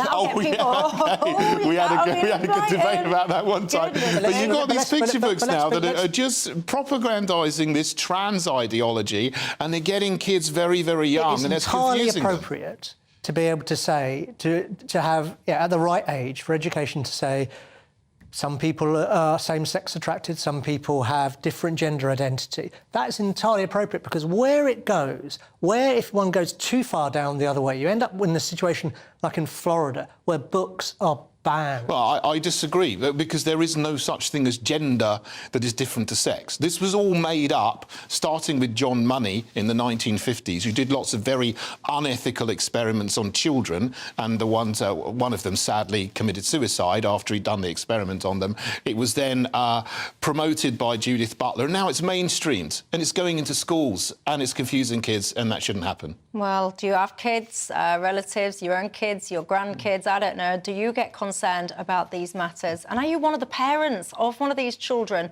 a good debate about that one time. But you've got these picture books now that are just propagandising this trans ideology, and they're getting kids very, very young, and it's entirely appropriate to be able to say, to have, at the right age for education, to say, Some people are same-sex attracted, some people have different gender identity. That's entirely appropriate because where it goes, if one goes too far down the other way, you end up in a situation like in Florida where books are banned. Well, I disagree, because there is no such thing as gender that is different to sex. This was all made up, starting with John Money in the 1950s, who did lots of very unethical experiments on children, and one of them sadly committed suicide after he'd done the experiment on them. It was then promoted by Judith Butler, and now it's mainstreamed, and it's going into schools, and it's confusing kids, and that shouldn't happen. Well, do you have kids, relatives, your own kids, your grandkids? I don't know. Do you get concerned about these matters? And are you one of the parents of one of these children?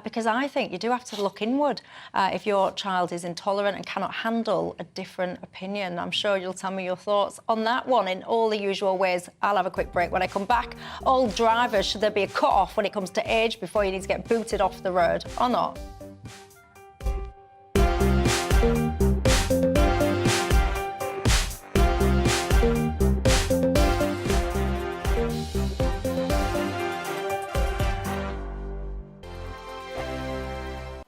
Because I think you do have to look inward if your child is intolerant and cannot handle a different opinion. I'm sure you'll tell me your thoughts on that one in all the usual ways. I'll have a quick break. When I come back, all drivers, should there be a cut-off when it comes to age before you need to get booted off the road or not?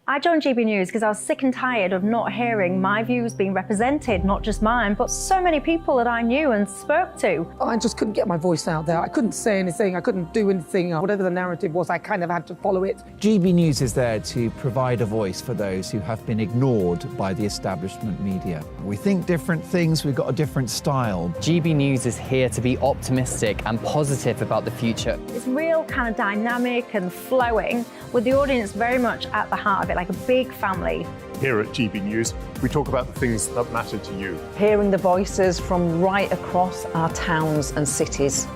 I joined GB News because I was sick and tired of not hearing my views being represented, not just mine, but so many people that I knew and spoke to. I just couldn't get my voice out there. I couldn't say anything. I couldn't do anything. Whatever the narrative was, I kind of had to follow it. GB News is there to provide a voice for those who have been ignored by the establishment media. We think different things, we've got a different style. GB News is here to be optimistic and positive about the future. It's real kind of dynamic and flowing, with the audience very much at the heart of it, like a big family. Here at GB News, we talk about the things that matter to you. Hearing the voices from right across our towns and cities,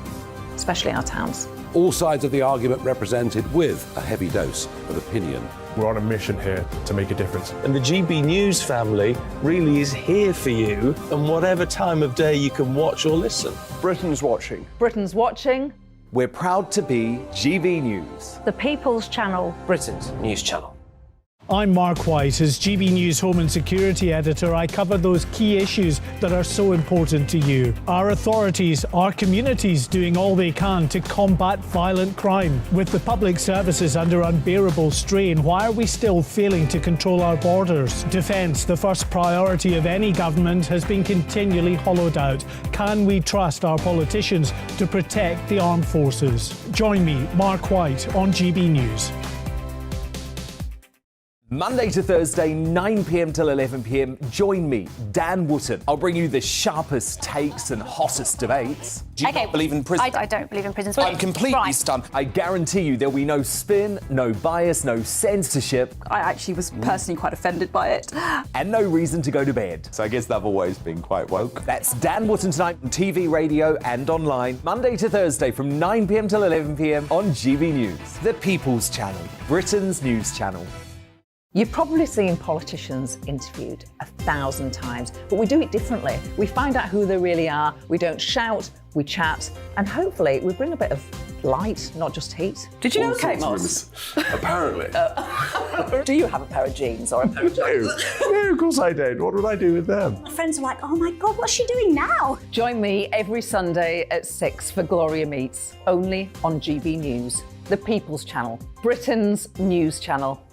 especially our towns. All sides of the argument represented with a heavy dose of opinion. We're on a mission here to make a difference. And the GB News family really is here for you, and whatever time of day you can watch or listen. Britain's watching. Britain's watching. We're proud to be GB News, The People's Channel. Britain's news channel. I'm Mark White. As GB News Home and Security Editor, I cover those key issues that are so important to you. Our authorities, our communities doing all they can to combat violent crime. With the public services under unbearable strain, why are we still failing to control our borders? Defence, the first priority of any government, has been continually hollowed out. Can we trust our politicians to protect the armed forces? Join me, Mark White, on GB News. Monday to Thursday, 9 p.m. till 11 p.m. Join me, Dan Wootton. I'll bring you the sharpest takes and hottest debates. Do you not believe in prisons? I don't believe in prisons. I'm completely Right. stunned. I guarantee you there'll be no spin, no bias, no censorship. I actually was personally quite offended by it. And no reason to go to bed. So I guess they've always been quite woke. That's Dan Wootton tonight on TV, radio and online. Monday to Thursday from 9 p.m. till 11 p.m. on GB News. The People's Channel, Britain's news channel. You've probably seen politicians interviewed 1,000 times, but we do it differently. We find out who they really are, we don't shout, we chat, and hopefully we bring a bit of light, not just heat. Did you know Kate Moss? Apparently. Do you have a pair of jeans or a pair of jeans? No, of course I don't. What would I do with them? My friends are like, oh my God, what's she doing now? Join me every Sunday at 6 for Gloria Meets, only on GB News, the People's Channel, Britain's news channel.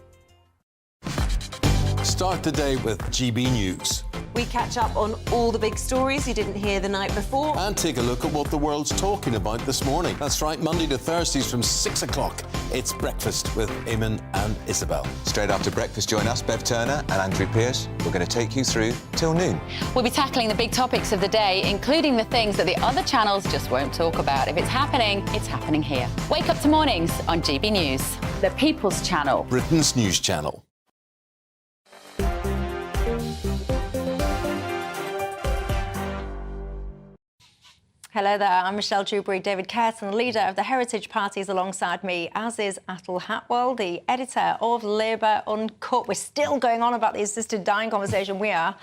Start the day with GB News. We catch up on all the big stories you didn't hear the night before. And take a look at what the world's talking about this morning. That's right, Monday to Thursdays from 6 o'clock. It's Breakfast with Eamon and Isabel. Straight after breakfast, join us, Bev Turner and Andrew Pearce. We're going to take you through till noon. We'll be tackling the big topics of the day, including the things that the other channels just won't talk about. If it's happening here. Wake up to mornings on GB News, the People's Channel. Britain's news channel. Hello there, I'm Michelle Dewberry. David Curtin, leader of the Heritage Party, is alongside me, as is Atul Hatwell, the editor of Labour Uncut. We're still going on about the assisted dying conversation. We are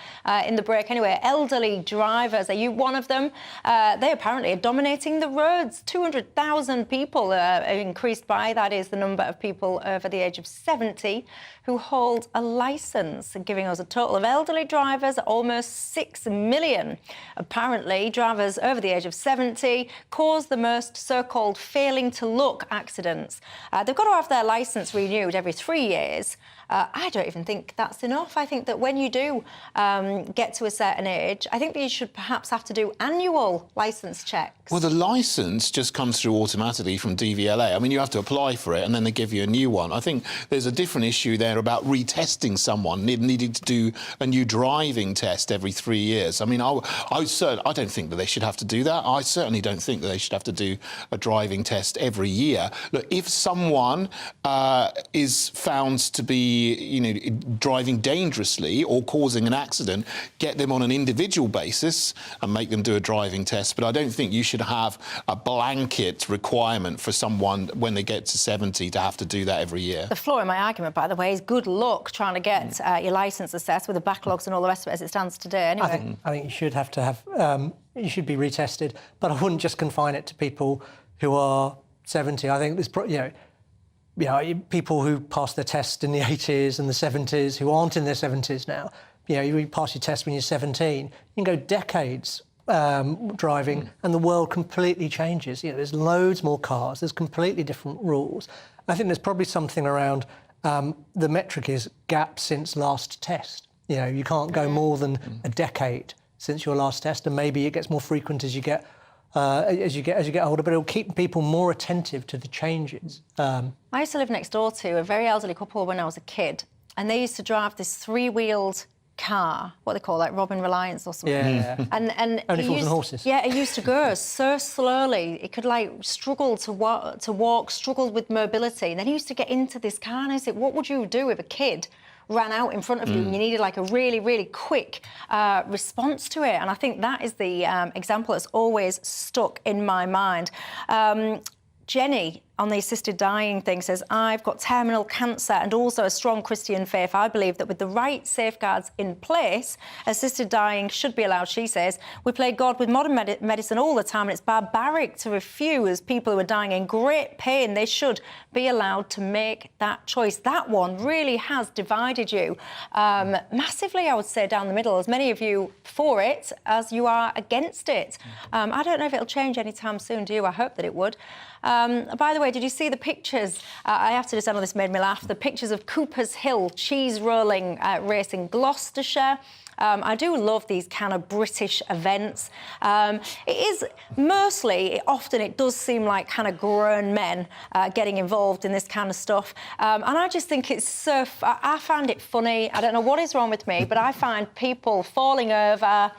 in the break anyway. Elderly drivers, are you one of them? They apparently are dominating the roads. 200,000 people increased by. That is the number of people over the age of 70 who hold a licence, giving us a total of elderly drivers almost 6 million. Apparently, drivers over the age of 70 cause the most so-called failing to look accidents. They've got to have their licence renewed every 3 years. I don't even think that's enough. I think that when you do get to a certain age, I think that you should perhaps have to do annual licence checks. Well, the licence just comes through automatically from DVLA. I mean, you have to apply for it and then they give you a new one. I think there's a different issue there about retesting someone, needing to do a new driving test every 3 years. I mean, I don't think that they should have to do that. I certainly don't think that they should have to do a driving test every year. Look, if someone is found to be, driving dangerously or causing an accident, get them on an individual basis and make them do a driving test. But I don't think you should have a blanket requirement for someone when they get to 70 to have to do that every year. The flaw in my argument, by the way, is good luck trying to get your licence assessed with the backlogs and all the rest of it as it stands today. Anyway, I think you should have to have. You should be retested, but I wouldn't just confine it to people who are 70. I think there's, people who passed their test in the 80s and the 70s who aren't in their 70s now. You pass your test when you're 17. You can go decades driving and the world completely changes. There's loads more cars. There's completely different rules. I think there's probably something around the metric is gap since last test. You can't go more than a decade since your last test, and maybe it gets more frequent as you get older, but it'll keep people more attentive to the changes. I used to live next door to a very elderly couple when I was a kid, and they used to drive this three-wheeled car, what they call like Robin Reliance or something. Yeah. And Only fools and horses. Yeah, it used to go so slowly. It could struggle to walk, struggled with mobility. And then he used to get into this car, and I said, what would you do if a kid ran out in front of you and you needed a really, really quick response to it? And I think that is the example that's always stuck in my mind. Jenny, on the assisted dying thing, says, I've got terminal cancer and also a strong Christian faith. I believe that with the right safeguards in place, assisted dying should be allowed, she says. We play God with modern medicine all the time, and it's barbaric to refuse people who are dying in great pain. They should be allowed to make that choice. That one really has divided you massively, I would say, down the middle. As many of you for it as you are against it. I don't know if it'll change anytime soon, do you? I hope that it would. By the way, did you see the pictures? I have to just say, this made me laugh. The pictures of Cooper's Hill cheese rolling race in Gloucestershire. I do love these kind of British events. It is often it does seem like kind of grown men getting involved in this kind of stuff. And I just think it's so... I find it funny. I don't know what is wrong with me, but I find people falling over,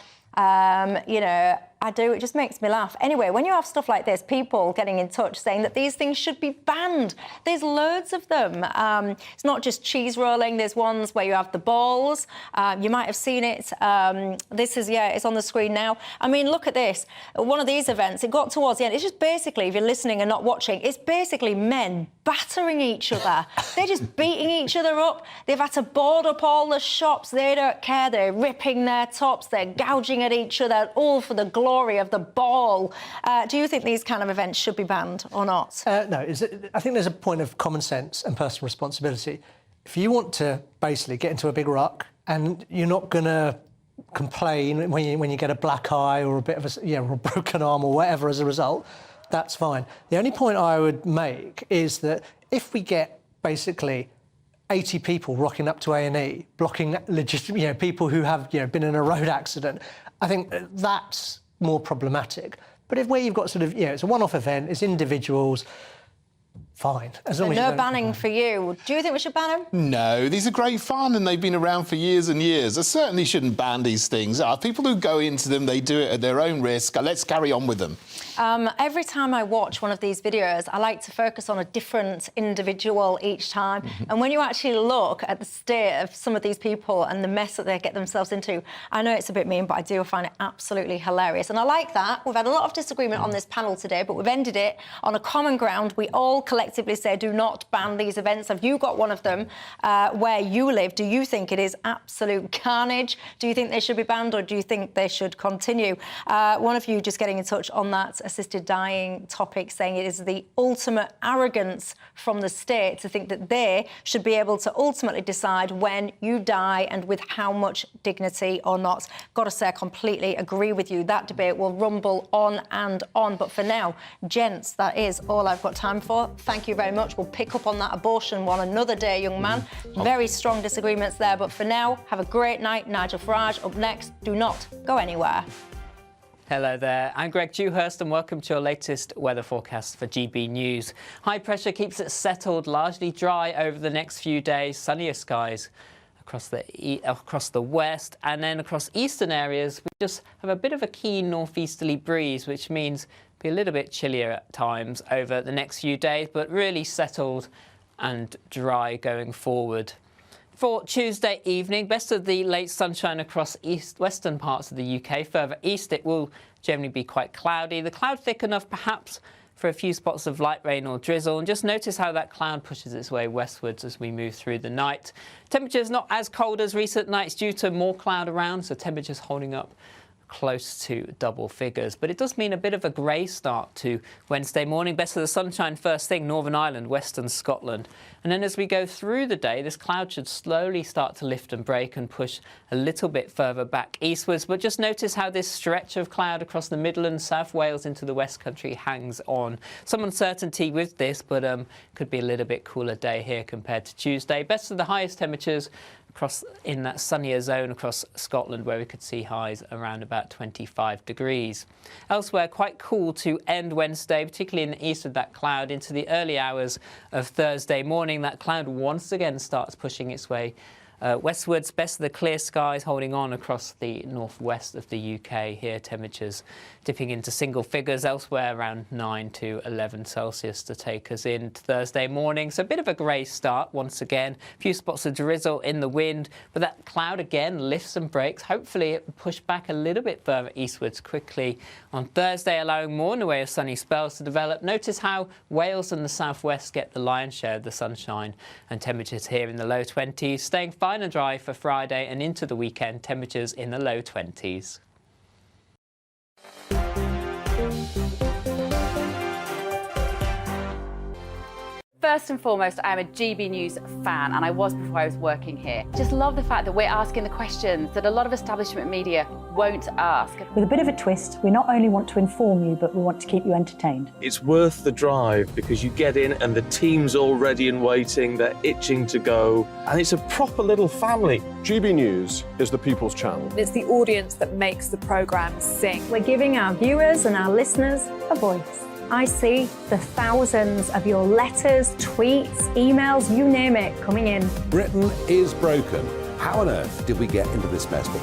I do. It just makes me laugh. Anyway, when you have stuff like this, people getting in touch saying that these things should be banned. There's loads of them. It's not just cheese rolling. There's ones where you have the balls. You might have seen it. This is, it's on the screen now. I mean, look at this. One of these events, it got towards the end. It's just basically, if you're listening and not watching, it's basically men battering each other. They're just beating each other up. They've had to board up all the shops. They don't care. They're ripping their tops. They're gouging at each other, all for the glory of the ball. Do you think these kind of events should be banned or not? No, I think there's a point of common sense and personal responsibility. If you want to basically get into a big ruck and you're not going to complain when you get a black eye or a bit of or a broken arm or whatever as a result, that's fine. The only point I would make is that if we get basically 80 people rocking up to A&E, blocking people who have been in a road accident, I think that's more problematic. But where you've got it's a one-off event, it's individuals, fine. As long as no banning for you. Do you think we should ban them? No, these are great fun and they've been around for years and years. I certainly shouldn't ban these things. People who go into them, they do it at their own risk. Let's carry on with them. Every time I watch one of these videos, I like to focus on a different individual each time. And when you actually look at the state of some of these people and the mess that they get themselves into, I know it's a bit mean, but I do find it absolutely hilarious. And I like that. We've had a lot of disagreement on this panel today, but we've ended it on a common ground. We all collectively collectively say do not ban these events? Have you got one of them where you live? Do you think it is absolute carnage? Do you think they should be banned, or do you think they should continue? One of you just getting in touch on that assisted dying topic, saying it is the ultimate arrogance from the state to think that they should be able to ultimately decide when you die and with how much dignity or not. Got to say, I completely agree with you. That debate will rumble on and on. But for now, gents, that is all I've got time for. Thank you very much. We'll pick up on that abortion one another day, young man. Very strong disagreements there. But for now, have a great night. Nigel Farage up next. Do not go anywhere. Hello there, I'm Greg Dewhurst and welcome to your latest weather forecast for GB News. High pressure keeps it settled, largely dry over the next few days, sunnier skies across the west, and then across eastern areas we just have a bit of a keen northeasterly breeze, which means it'll be a little bit chillier at times over the next few days, but really settled and dry going forward. For Tuesday evening, best of the late sunshine across western parts of the UK. Further east, it will generally be quite cloudy. The cloud thick enough, perhaps, for a few spots of light rain or drizzle. And just notice how that cloud pushes its way westwards as we move through the night. Temperatures not as cold as recent nights due to more cloud around, so temperatures holding up close to double figures. But it does mean a bit of a grey start to Wednesday morning. Best of the sunshine first thing, Northern Ireland, Western Scotland. And then as we go through the day, this cloud should slowly start to lift and break and push a little bit further back eastwards. But just notice how this stretch of cloud across the Midlands, South Wales into the West Country hangs on. Some uncertainty with this, but could be a little bit cooler day here compared to Tuesday. Best of the highest temperatures across in that sunnier zone across Scotland, where we could see highs around about 25 degrees. Elsewhere, quite cool to end Wednesday, particularly in the east of that cloud into the early hours of Thursday morning. That cloud once again starts pushing its way westwards. Best of the clear skies holding on across the northwest of the UK here. Temperatures dipping into single figures elsewhere, around 9 to 11 Celsius to take us in Thursday morning. So a bit of a grey start once again. A few spots of drizzle in the wind, but that cloud again lifts and breaks. Hopefully it will push back a little bit further eastwards quickly on Thursday, allowing more in the way of sunny spells to develop. Notice how Wales and the southwest get the lion's share of the sunshine, and temperatures here in the low 20s, staying fine and dry for Friday and into the weekend, temperatures in the low 20s. First and foremost, I'm a GB News fan, and I was before I was working here. Just love the fact that we're asking the questions that a lot of establishment media won't ask. With a bit of a twist, we not only want to inform you, but we want to keep you entertained. It's worth the drive because you get in and the team's all ready and waiting, they're itching to go, and it's a proper little family. GB News is the people's channel. It's the audience that makes the programme sing. We're giving our viewers and our listeners a voice. I see the thousands of your letters, tweets, emails, you name it, coming in. Britain is broken. How on earth did we get into this mess? But more